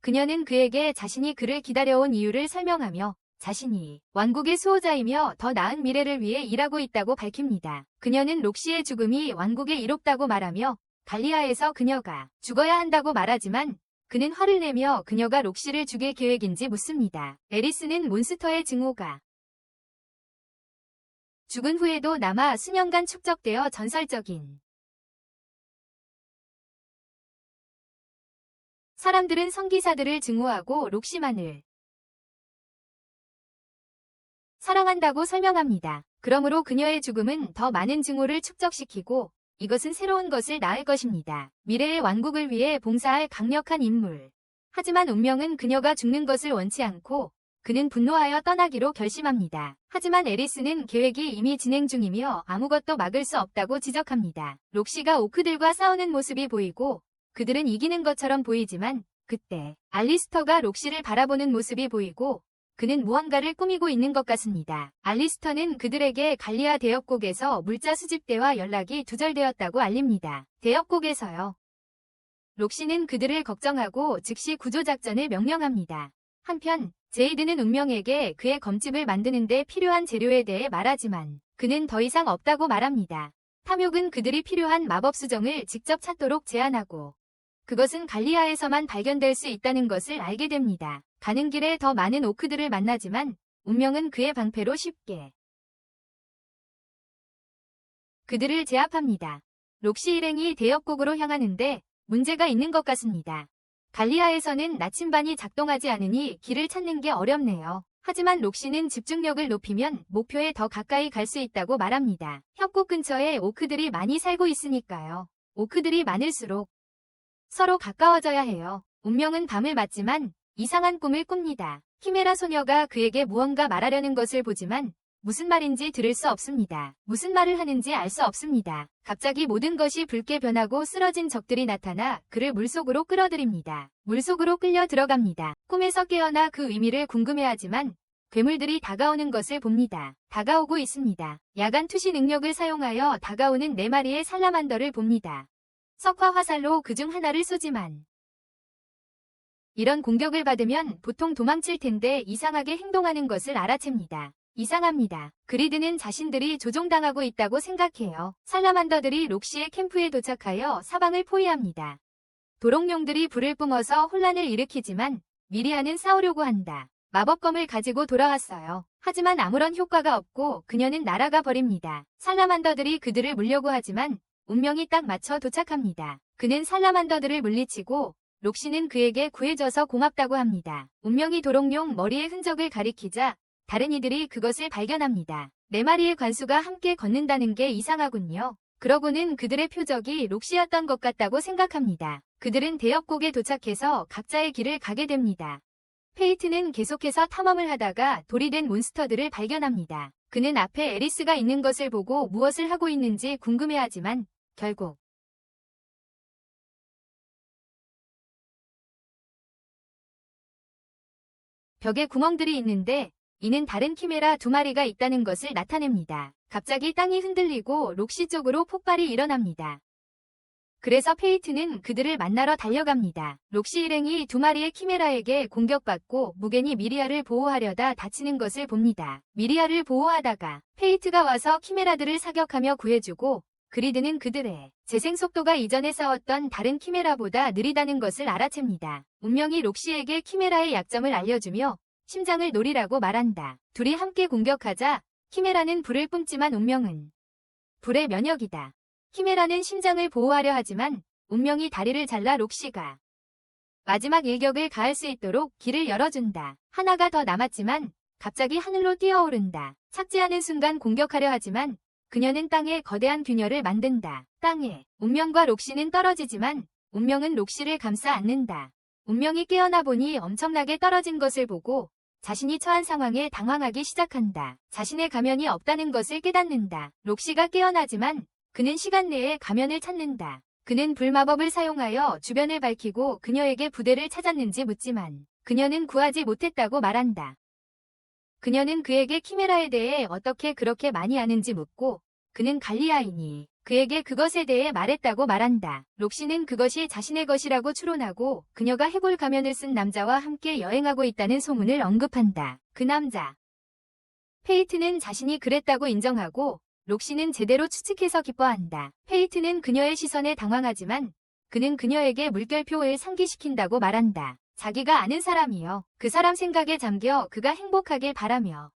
그녀는 그에게 자신이 그를 기다려온 이유를 설명하며 자신이 왕국의 수호자이며 더 나은 미래를 위해 일하고 있다고 밝힙니다. 그녀는 록시의 죽음이 왕국에 이롭다고 말하며 갈리아에서 그녀가 죽어야 한다고 말하지만 그는 화를 내며 그녀가 록시를 죽일 계획인지 묻습니다. 에리스는 몬스터의 증오가 죽은 후에도 남아 수년간 축적되어 전설적인 사람들은 성기사들을 증오하고 록시만을 사랑한다고 설명합니다. 그러므로 그녀의 죽음은 더 많은 증오를 축적시키고 이것은 새로운 것을 낳을 것입니다. 미래의 왕국을 위해 봉사할 강력한 인물. 하지만 운명은 그녀가 죽는 것을 원치 않고 그는 분노하여 떠나기로 결심합니다. 하지만 에리스는 계획이 이미 진행 중이며 아무것도 막을 수 없다고 지적합니다. 록시가 오크들과 싸우는 모습이 보이고 그들은 이기는 것처럼 보이지만 그때 알리스터가 록시를 바라보는 모습이 보이고 그는 무언가를 꾸미고 있는 것 같습니다. 알리스터는 그들에게 갈리아 대역곡에서 물자 수집대와 연락이 두절되었다고 알립니다. 대역곡에서요. 록시는 그들을 걱정하고 즉시 구조작전을 명령합니다. 한편 제이드는 운명에게 그의 검집을 만드는 데 필요한 재료에 대해 말하지만 그는 더 이상 없다고 말합니다. 탐욕은 그들이 필요한 마법 수정을 직접 찾도록 제안하고 그것은 갈리아에서만 발견될 수 있다는 것을 알게 됩니다. 가는 길에 더 많은 오크들을 만나지만 운명은 그의 방패로 쉽게 그들을 제압합니다. 록시 일행이 대역곡으로 향하는데 문제가 있는 것 같습니다. 갈리아에서는 나침반이 작동하지 않으니 길을 찾는 게 어렵네요. 하지만 록시는 집중력을 높이면 목표에 더 가까이 갈 수 있다고 말합니다. 협곡 근처에 오크들이 많이 살고 있으니까요. 오크들이 많을수록 서로 가까워져야 해요. 운명은 밤을 맞지만 이상한 꿈을 꿉니다. 키메라 소녀가 그에게 무언가 말하려는 것을 보지만 무슨 말인지 들을 수 없습니다. 무슨 말을 하는지 알 수 없습니다. 갑자기 모든 것이 붉게 변하고 쓰러진 적들이 나타나 그를 물속으로 끌어들입니다. 물속으로 끌려 들어갑니다. 꿈에서 깨어나 그 의미를 궁금해하지만 괴물들이 다가오는 것을 봅니다. 다가오고 있습니다. 야간 투시 능력을 사용하여 다가오는 4마리의 살라만더를 봅니다. 석화 화살로 그중 하나를 쏘지만 이런 공격을 받으면 보통 도망칠 텐데 이상하게 행동하는 것을 알아챕니다. 이상합니다. 그리드는 자신들이 조종당하고 있다고 생각해요. 살라만더들이 록시의 캠프에 도착하여 사방을 포위합니다. 도롱뇽들이 불을 뿜어서 혼란을 일으키지만 미리아는 싸우려고 한다. 마법검을 가지고 돌아왔어요. 하지만 아무런 효과가 없고 그녀는 날아가 버립니다. 살라만더들이 그들을 물려고 하지만 운명이 딱 맞춰 도착합니다. 그는 살라만더들을 물리치고 록시는 그에게 구해줘서 고맙다고 합니다. 운명이 도롱뇽 머리의 흔적을 가리키자 다른 이들이 그것을 발견합니다. 4마리의 관수가 함께 걷는다는 게 이상하군요. 그러고는 그들의 표적이 록시였던 것 같다고 생각합니다. 그들은 대역곡에 도착해서 각자의 길을 가게 됩니다. 페이트는 계속해서 탐험을 하다가 돌이 된 몬스터들을 발견합니다. 그는 앞에 에리스가 있는 것을 보고 무엇을 하고 있는지 궁금해하지만 결국 벽에 구멍들이 있는데 이는 다른 키메라 2마리가 있다는 것을 나타냅니다. 갑자기 땅이 흔들리고 록시 쪽으로 폭발이 일어납니다. 그래서 페이트는 그들을 만나러 달려갑니다. 록시 일행이 2마리의 키메라에게 공격받고 무겐이 미리아를 보호하려다 다치는 것을 봅니다. 미리아를 보호하다가 페이트가 와서 키메라들을 사격하며 구해주고 그리드는 그들의 재생 속도가 이전에 싸웠던 다른 키메라보다 느리다는 것을 알아챕니다. 운명이 록시에게 키메라의 약점을 알려주며 심장을 노리라고 말한다. 둘이 함께 공격하자 키메라는 불을 뿜지만 운명은 불의 면역이다. 키메라는 심장을 보호하려 하지만 운명이 다리를 잘라 록시가 마지막 일격을 가할 수 있도록 길을 열어준다. 하나가 더 남았지만 갑자기 하늘로 뛰어오른다. 착지하는 순간 공격하려 하지만 그녀는 땅에 거대한 균열을 만든다. 땅에 운명과 록시는 떨어지지만 운명은 록시를 감싸 안는다. 운명이 깨어나 보니 엄청나게 떨어진 것을 보고 자신이 처한 상황에 당황하기 시작한다. 자신의 가면이 없다는 것을 깨닫는다. 록시가 깨어나지만 그는 시간 내에 가면을 찾는다. 그는 불마법을 사용하여 주변을 밝히고 그녀에게 부대를 찾았는지 묻지만 그녀는 구하지 못했다고 말한다. 그녀는 그에게 키메라에 대해 어떻게 그렇게 많이 아는지 묻고 그는 갈리아이니 그에게 그것에 대해 말했다고 말한다. 록시는 그것이 자신의 것이라고 추론하고 그녀가 해골 가면을 쓴 남자와 함께 여행하고 있다는 소문을 언급한다. 그 남자. 페이트는 자신이 그랬다고 인정하고 록시는 제대로 추측해서 기뻐한다. 페이트는 그녀의 시선에 당황하지만 그는 그녀에게 물결표를 상기시킨다고 말한다. 자기가 아는 사람이요. 그 사람 생각에 잠겨 그가 행복하길 바라며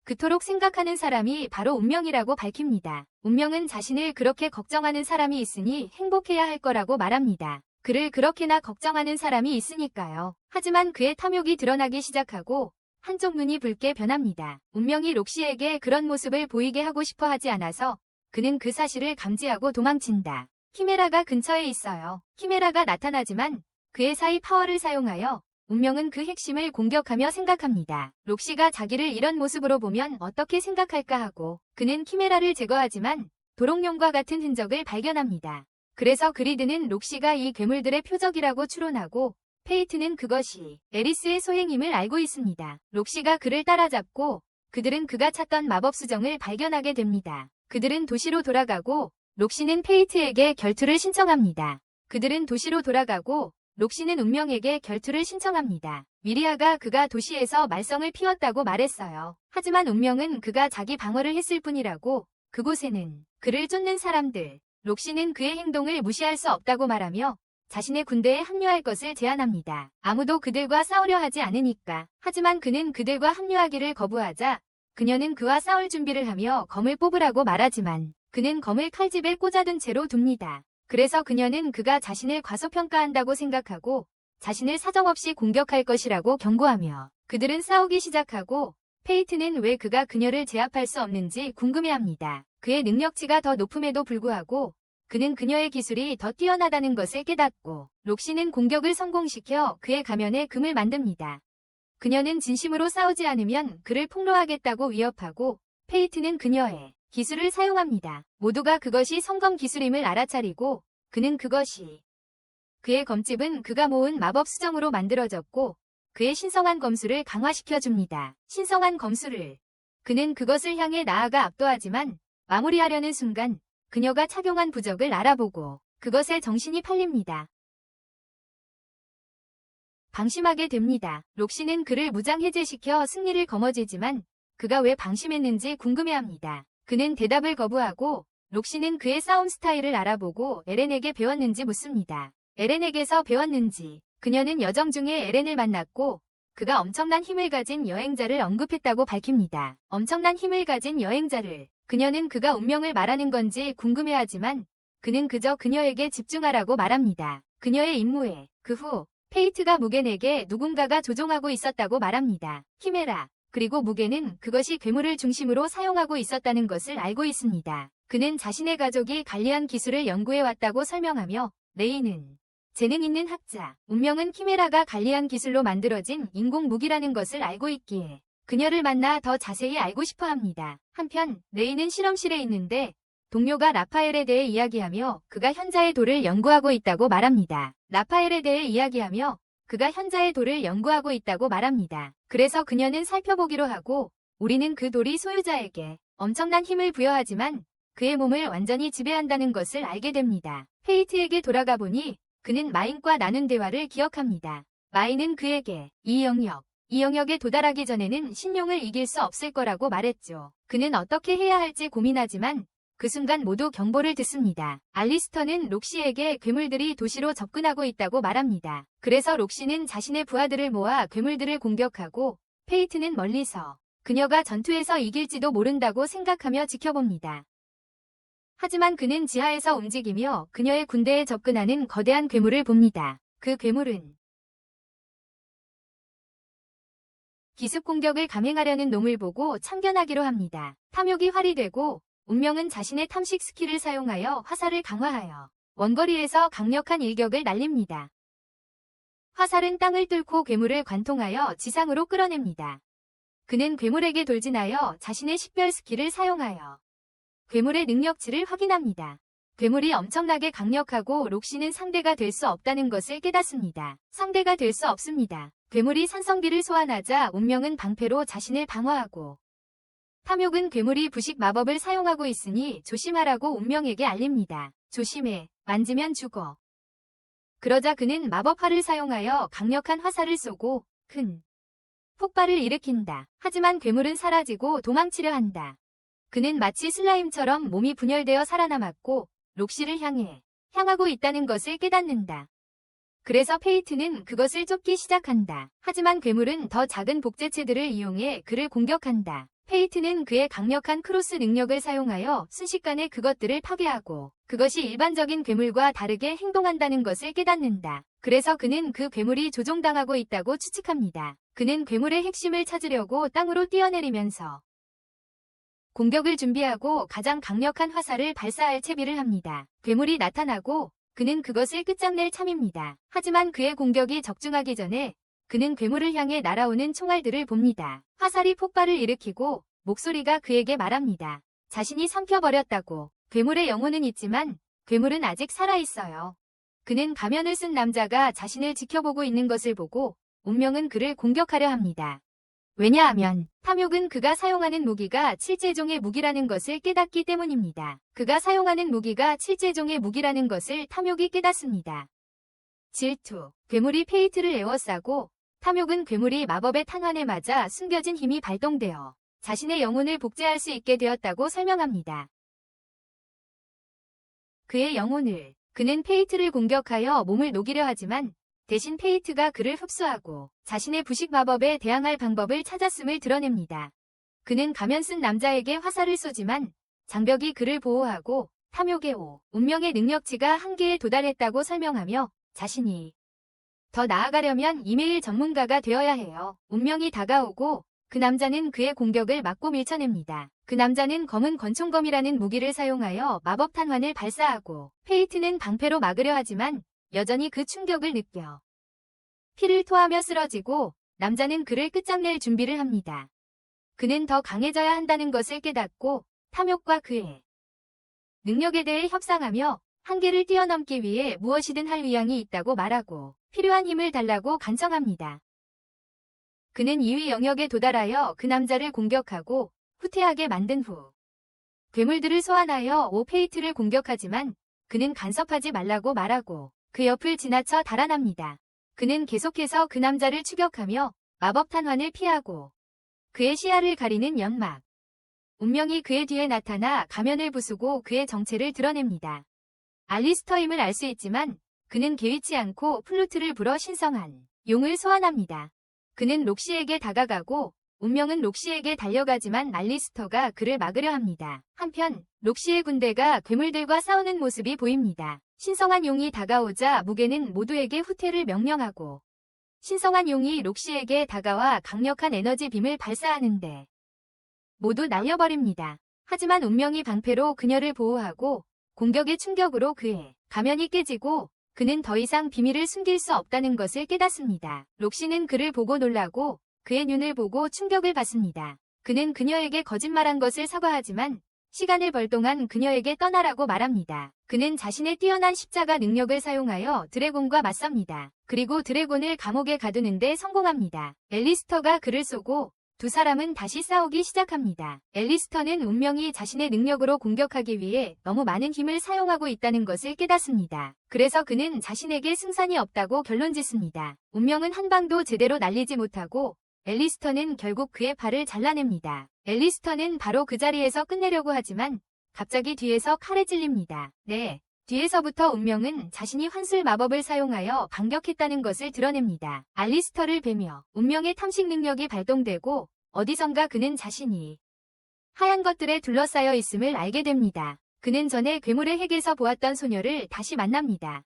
그토록 생각하는 사람이 바로 운명이라고 밝힙니다. 운명은 자신을 그렇게 걱정하는 사람이 있으니 행복해야 할 거라고 말합니다. 그를 그렇게나 걱정하는 사람이 있으니까요. 하지만 그의 탐욕이 드러나기 시작하고 한쪽 눈이 붉게 변합니다. 운명이 록시에게 그런 모습을 보이게 하고 싶어 하지 않아서 그는 그 사실을 감지하고 도망친다. 키메라가 근처에 있어요. 키메라가 나타나지만 그의 사이 파워를 사용하여 운명은 그 핵심을 공격하며 생각합니다. 록시가 자기를 이런 모습으로 보면 어떻게 생각할까 하고 그는 키메라를 제거하지만 도롱뇽과 같은 흔적을 발견합니다. 그래서 그리드는 록시가 이 괴물들의 표적이라고 추론하고 페이트는 그것이 에리스의 소행임을 알고 있습니다. 록시가 그를 따라잡고 그들은 그가 찾던 마법 수정을 발견하게 됩니다. 그들은 도시로 돌아가고 록시는 페이트에게 결투를 신청합니다. 그들은 도시로 돌아가고 록시는 운명에게 결투를 신청합니다. 미리아가 그가 도시에서 말썽을 피웠다고 말했어요. 하지만 운명은 그가 자기 방어를 했을 뿐이라고 그곳에는 그를 쫓는 사람들, 록시는 그의 행동을 무시할 수 없다고 말하며 자신의 군대에 합류할 것을 제안합니다. 아무도 그들과 싸우려 하지 않으니까. 하지만 그는 그들과 합류하기를 거부하자 그녀는 그와 싸울 준비를 하며 검을 뽑으라고 말하지만 그는 검을 칼집에 꽂아둔 채로 둡니다. 그래서 그녀는 그가 자신을 과소평가한다고 생각하고 자신을 사정없이 공격할 것이라고 경고하며 그들은 싸우기 시작하고 페이트는 왜 그가 그녀를 제압할 수 없는지 궁금해합니다. 그의 능력치가 더 높음에도 불구하고 그는 그녀의 기술이 더 뛰어나다는 것을 깨닫고 록시는 공격을 성공시켜 그의 가면에 금을 만듭니다. 그녀는 진심으로 싸우지 않으면 그를 폭로하겠다고 위협하고 페이트는 그녀의 기술을 사용합니다. 모두가 그것이 성검 기술임을 알아차리고 그는 그것이 그의 검집은 그가 모은 마법 수정으로 만들어졌고 그의 신성한 검술을 강화시켜줍니다. 신성한 검술을 그는 그것을 향해 나아가 압도하지만 마무리하려는 순간 그녀가 착용한 부적을 알아보고 그것에 정신이 팔립니다. 방심하게 됩니다. 록시는 그를 무장해제시켜 승리를 거머쥐지만 그가 왜 방심했는지 궁금해합니다. 그는 대답을 거부하고 록시는 그의 싸움 스타일을 알아보고 에렌에게 배웠는지 묻습니다. 에렌에게서 배웠는지. 그녀는 여정 중에 에렌을 만났고 그가 엄청난 힘을 가진 여행자를 언급했다고 밝힙니다. 엄청난 힘을 가진 여행자를. 그녀는 그가 운명을 말하는 건지 궁금해하지만 그는 그저 그녀에게 집중하라고 말합니다. 그녀의 임무에 그 후 페이트가 무겐에게 누군가가 조종하고 있었다고 말합니다. 키메라. 그리고 무겐은 그것이 괴물을 중심으로 사용하고 있었다는 것을 알고 있습니다. 그는 자신의 가족이 관리한 기술을 연구해왔다고 설명하며 레이는 재능 있는 학자, 운명은 키메라가 관리한 기술로 만들어진 인공 무기라는 것을 알고 있기에 그녀를 만나 더 자세히 알고 싶어 합니다. 한편 레이는 실험실에 있는데 동료가 라파엘에 대해 이야기하며 그가 현자의 돌을 연구하고 있다고 말합니다. 라파엘에 대해 이야기하며 그가 현자의 돌을 연구하고 있다고 말합니다. 그래서 그녀는 살펴보기로 하고 우리는 그 돌이 소유자에게 엄청난 힘을 부여하지만 그의 몸을 완전히 지배한다는 것을 알게 됩니다. 페이트에게 돌아가 보니 그는 마인과 나눈 대화를 기억합니다. 마인은 그에게 이 영역에 도달하기 전에는 신용을 이길 수 없을 거라고 말했죠. 그는 어떻게 해야 할지 고민하지만 그 순간 모두 경보를 듣습니다. 알리스터는 록시에게 괴물들이 도시로 접근하고 있다고 말합니다. 그래서 록시는 자신의 부하들을 모아 괴물들을 공격하고 페이트는 멀리서 그녀가 전투에서 이길지도 모른다고 생각하며 지켜봅니다. 하지만 그는 지하에서 움직이며 그녀의 군대에 접근하는 거대한 괴물을 봅니다. 그 괴물은 기습 공격을 감행하려는 놈을 보고 참견하기로 합니다. 탐욕이 활이되고 운명은 자신의 탐식 스킬을 사용하여 화살을 강화하여 원거리에서 강력한 일격을 날립니다. 화살은 땅을 뚫고 괴물을 관통하여 지상으로 끌어냅니다. 그는 괴물에게 돌진하여 자신의 식별 스킬을 사용하여 괴물의 능력치를 확인합니다. 괴물이 엄청나게 강력하고 록시는 상대가 될 수 없다는 것을 깨닫습니다. 상대가 될 수 없습니다. 괴물이 산성비를 소환하자 운명은 방패로 자신을 방어하고 탐욕은 괴물이 부식 마법을 사용하고 있으니 조심하라고 운명에게 알립니다. 조심해. 만지면 죽어. 그러자 그는 마법화를 사용하여 강력한 화살을 쏘고 큰 폭발을 일으킨다. 하지만 괴물은 사라지고 도망치려 한다. 그는 마치 슬라임처럼 몸이 분열되어 살아남았고 록시를 향하고 있다는 것을 깨닫는다. 그래서 페이트는 그것을 쫓기 시작한다. 하지만 괴물은 더 작은 복제체들을 이용해 그를 공격한다. 페이트는 그의 강력한 크로스 능력을 사용하여 순식간에 그것들을 파괴하고 그것이 일반적인 괴물과 다르게 행동한다는 것을 깨닫는다. 그래서 그는 그 괴물이 조종당하고 있다고 추측합니다. 그는 괴물의 핵심을 찾으려고 땅으로 뛰어내리면서 공격을 준비하고 가장 강력한 화살을 발사할 채비를 합니다. 괴물이 나타나고 그는 그것을 끝장낼 참입니다. 하지만 그의 공격이 적중하기 전에 그는 괴물을 향해 날아오는 총알들을 봅니다. 화살이 폭발을 일으키고 목소리가 그에게 말합니다. 자신이 삼켜버렸다고. 괴물의 영혼은 있지만 괴물은 아직 살아있어요. 그는 가면을 쓴 남자가 자신을 지켜보고 있는 것을 보고 운명은 그를 공격하려 합니다. 왜냐하면 탐욕은 그가 사용하는 무기가 칠제종의 무기라는 것을 깨닫기 때문입니다. 그가 사용하는 무기가 칠제종의 무기라는 것을 탐욕이 깨닫습니다. 질투. 괴물이 페이트를 에워싸고 탐욕은 괴물이 마법의 탄환에 맞아 숨겨진 힘이 발동되어 자신의 영혼을 복제할 수 있게 되었다고 설명합니다. 그의 영혼을. 그는 페이트를 공격하여 몸을 녹이려 하지만 대신 페이트가 그를 흡수하고 자신의 부식 마법에 대항할 방법을 찾았음을 드러냅니다. 그는 가면 쓴 남자에게 화살을 쏘지만 장벽이 그를 보호하고 탐욕의 운명의 능력치가 한계에 도달했다고 설명하며 자신이 더 나아가려면 이메일 전문가가 되어야 해요. 운명이 다가오고 그 남자는 그의 공격을 막고 밀쳐냅니다. 그 남자는 검은 권총검이라는 무기를 사용하여 마법 탄환을 발사하고 페이트는 방패로 막으려 하지만 여전히 그 충격을 느껴 피를 토하며 쓰러지고 남자는 그를 끝장낼 준비를 합니다. 그는 더 강해져야 한다는 것을 깨닫고 탐욕과 그의 능력에 대해 협상하며 한계를 뛰어넘기 위해 무엇이든 할 의향이 있다고 말하고 필요한 힘을 달라고 간청합니다. 그는 2위 영역에 도달하여 그 남자를 공격하고 후퇴하게 만든 후 괴물들을 소환하여 페이트를 공격하지만 그는 간섭하지 말라고 말하고 그 옆을 지나쳐 달아납니다. 그는 계속해서 그 남자를 추격하며 마법 탄환을 피하고 그의 시야를 가리는 연막 운명이 그의 뒤에 나타나 가면을 부수고 그의 정체를 드러냅니다. 알리스터임을 알 수 있지만 그는 개의치 않고 플루트를 불어 신성한 용을 소환합니다. 그는 록시에게 다가가고 운명은 록시에게 달려가지만 알리스터가 그를 막으려 합니다. 한편 록시의 군대가 괴물들과 싸우는 모습이 보입니다. 신성한 용이 다가오자 무게는 모두에게 후퇴를 명령하고 신성한 용이 록시에게 다가와 강력한 에너지 빔을 발사하는데 모두 날려버립니다. 하지만 운명이 방패로 그녀를 보호하고 공격의 충격으로 그의 가면이 깨지고 그는 더 이상 비밀을 숨길 수 없다는 것을 깨닫습니다. 록시는 그를 보고 놀라고 그의 눈을 보고 충격을 받습니다. 그는 그녀에게 거짓말한 것을 사과하지만 시간을 벌 동안 그녀에게 떠나라고 말합니다. 그는 자신의 뛰어난 십자가 능력을 사용하여 드래곤과 맞섭니다. 그리고 드래곤을 감옥에 가두는데 성공합니다. 앨리스터가 그를 쏘고 두 사람은 다시 싸우기 시작합니다. 앨리스터는 운명이 자신의 능력으로 공격하기 위해 너무 많은 힘을 사용하고 있다는 것을 깨닫습니다. 그래서 그는 자신에게 승산이 없다고 결론짓습니다. 운명은 한 방도 제대로 날리지 못하고 앨리스터는 결국 그의 팔을 잘라냅니다. 앨리스터는 바로 그 자리에서 끝내려고 하지만 갑자기 뒤에서 칼에 찔립니다. 뒤에서부터 운명은 자신이 환술 마법을 사용하여 반격했다는 것을 드러냅니다. 알리스터를 베며 운명의 탐식 능력이 발동되고 어디선가 그는 자신이 하얀 것들에 둘러싸여 있음을 알게 됩니다. 그는 전에 괴물의 핵에서 보았던 소녀를 다시 만납니다.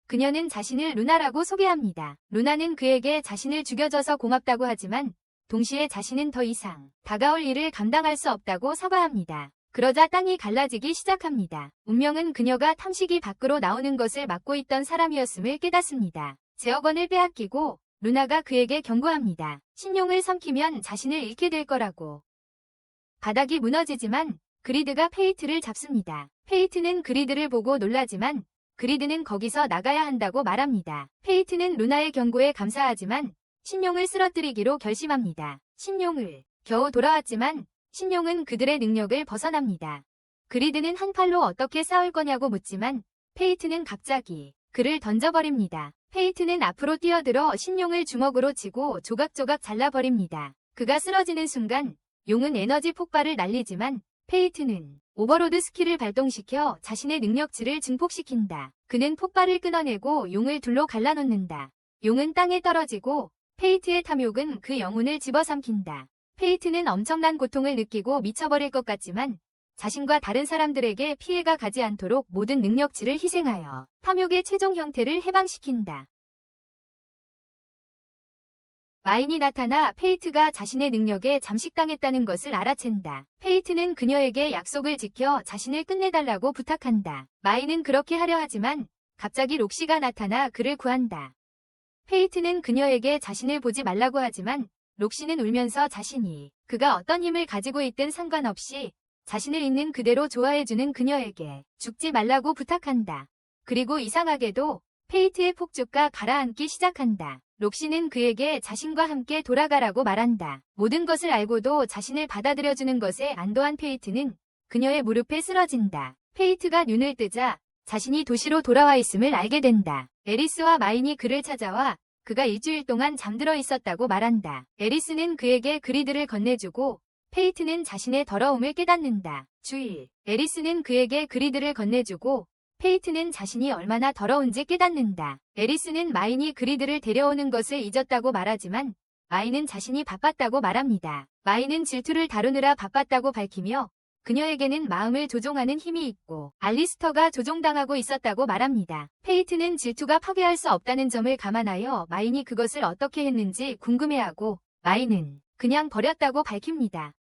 그녀는 자신을 루나라고 소개합니다. 루나는 그에게 자신을 죽여줘서 고맙다고 하지만 동시에 자신은 더 이상 다가올 일을 감당할 수 없다고 사과합니다. 그러자 땅이 갈라지기 시작합니다. 운명은 그녀가 탐식이 밖으로 나오는 것을 막고 있던 사람이었음을 깨닫습니다. 제어권을 빼앗기고 루나가 그에게 경고합니다. 신용을 삼키면 자신을 잃게 될 거라고. 바닥이 무너지지만 그리드가 페이트를 잡습니다. 페이트는 그리드를 보고 놀라지만 그리드는 거기서 나가야 한다고 말합니다. 페이트는 루나의 경고에 감사하지만 신용을 쓰러뜨리기로 결심합니다. 신용을 겨우 돌아왔지만 신용은 그들의 능력을 벗어납니다. 그리드는 한 팔로 어떻게 싸울 거냐고 묻지만 페이트는 갑자기 그를 던져버립니다. 페이트는 앞으로 뛰어들어 신용을 주먹으로 치고 조각조각 잘라버립니다. 그가 쓰러지는 순간 용은 에너지 폭발을 날리지만 페이트는 오버로드 스킬을 발동시켜 자신의 능력치를 증폭시킨다. 그는 폭발을 끊어내고 용을 둘로 갈라놓는다. 용은 땅에 떨어지고 페이트의 탐욕은 그 영혼을 집어삼킨다. 페이트는 엄청난 고통을 느끼고 미쳐버릴 것 같지만 자신과 다른 사람들에게 피해가 가지 않도록 모든 능력치를 희생하여 탐욕의 최종 형태를 해방시킨다. 마인이 나타나 페이트가 자신의 능력에 잠식당했다는 것을 알아챈다. 페이트는 그녀에게 약속을 지켜 자신을 끝내달라고 부탁한다. 마인은 그렇게 하려 하지만 갑자기 록시가 나타나 그를 구한다. 페이트는 그녀에게 자신을 보지 말라고 하지만 록시는 울면서 자신이 그가 어떤 힘을 가지고 있든 상관없이 자신을 있는 그대로 좋아해주는 그녀에게 죽지 말라고 부탁한다. 그리고 이상하게도 페이트의 폭죽과 가라앉기 시작한다. 록시는 그에게 자신과 함께 돌아가라고 말한다. 모든 것을 알고도 자신을 받아들여주는 것에 안도한 페이트는 그녀의 무릎에 쓰러진다. 페이트가 눈을 뜨자 자신이 도시로 돌아와 있음을 알게 된다. 에리스와 마인이 그를 찾아와 그가 일주일 동안 잠들어 있었다고 말한다. 에리스는 그에게 그리드를 건네주고 페이트는 자신의 더러움을 깨닫는다. 주일, 에리스는 그에게 그리드를 건네주고 페이트는 자신이 얼마나 더러운지 깨닫는다. 에리스는 마인이 그리드를 데려오는 것을 잊었다고 말하지만 마인은 자신이 바빴다고 말합니다. 마인은 질투를 다루느라 바빴다고 밝히며 그녀에게는 마음을 조종하는 힘이 있고 알리스터가 조종당하고 있었다고 말합니다. 페이트는 질투가 파괴할 수 없다는 점을 감안하여 마인이 그것을 어떻게 했는지 궁금해하고 마인은 그냥 버렸다고 밝힙니다.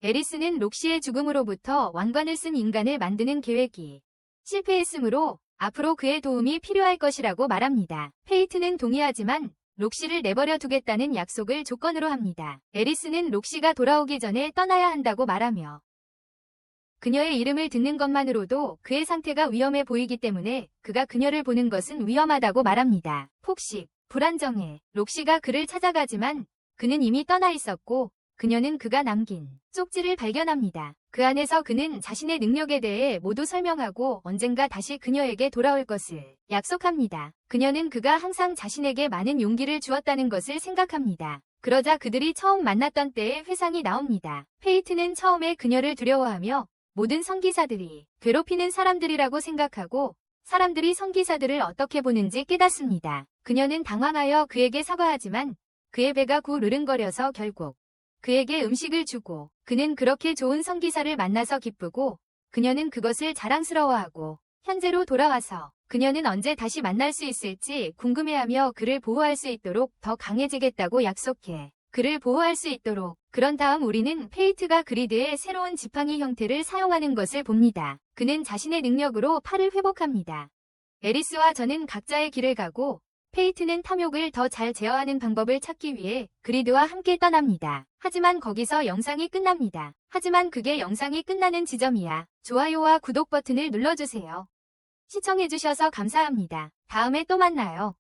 에리스는 록시의 죽음으로부터 왕관을 쓴 인간을 만드는 계획이 실패했으므로 앞으로 그의 도움이 필요할 것이라고 말합니다. 페이트는 동의하지만 록시를 내버려 두겠다는 약속을 조건으로 합니다. 에리스는 록시가 돌아오기 전에 떠나야 한다고 말하며 그녀의 이름을 듣는 것만으로도 그의 상태가 위험해 보이기 때문에 그가 그녀를 보는 것은 위험하다고 말합니다. 폭식, 불안정해. 록시가 그를 찾아가지만 그는 이미 떠나 있었고 그녀는 그가 남긴 쪽지를 발견합니다. 그 안에서 그는 자신의 능력에 대해 모두 설명하고 언젠가 다시 그녀에게 돌아올 것을 약속합니다. 그녀는 그가 항상 자신에게 많은 용기를 주었다는 것을 생각합니다. 그러자 그들이 처음 만났던 때의 회상이 나옵니다. 페이트는 처음에 그녀를 두려워하며 모든 성기사들이 괴롭히는 사람들이라고 생각하고 사람들이 성기사들을 어떻게 보는지 깨닫습니다. 그녀는 당황하여 그에게 사과하지만 그의 배가 구르릉거려서 결국 그에게 음식을 주고 그는 그렇게 좋은 성기사를 만나서 기쁘고 그녀는 그것을 자랑스러워하고 현재로 돌아와서 그녀는 언제 다시 만날 수 있을지 궁금해하며 그를 보호할 수 있도록 더 강해지겠다고 약속해 그를 보호할 수 있도록. 그런 다음 우리는 페이트가 그리드의 새로운 지팡이 형태를 사용하는 것을 봅니다. 그는 자신의 능력으로 팔을 회복합니다. 에리스와 저는 각자의 길을 가고 페이트는 탐욕을 더 잘 제어하는 방법을 찾기 위해 그리드와 함께 떠납니다. 하지만 거기서 영상이 끝납니다. 하지만 그게 영상이 끝나는 지점이야. 좋아요와 구독 버튼을 눌러주세요. 시청해주셔서 감사합니다. 다음에 또 만나요.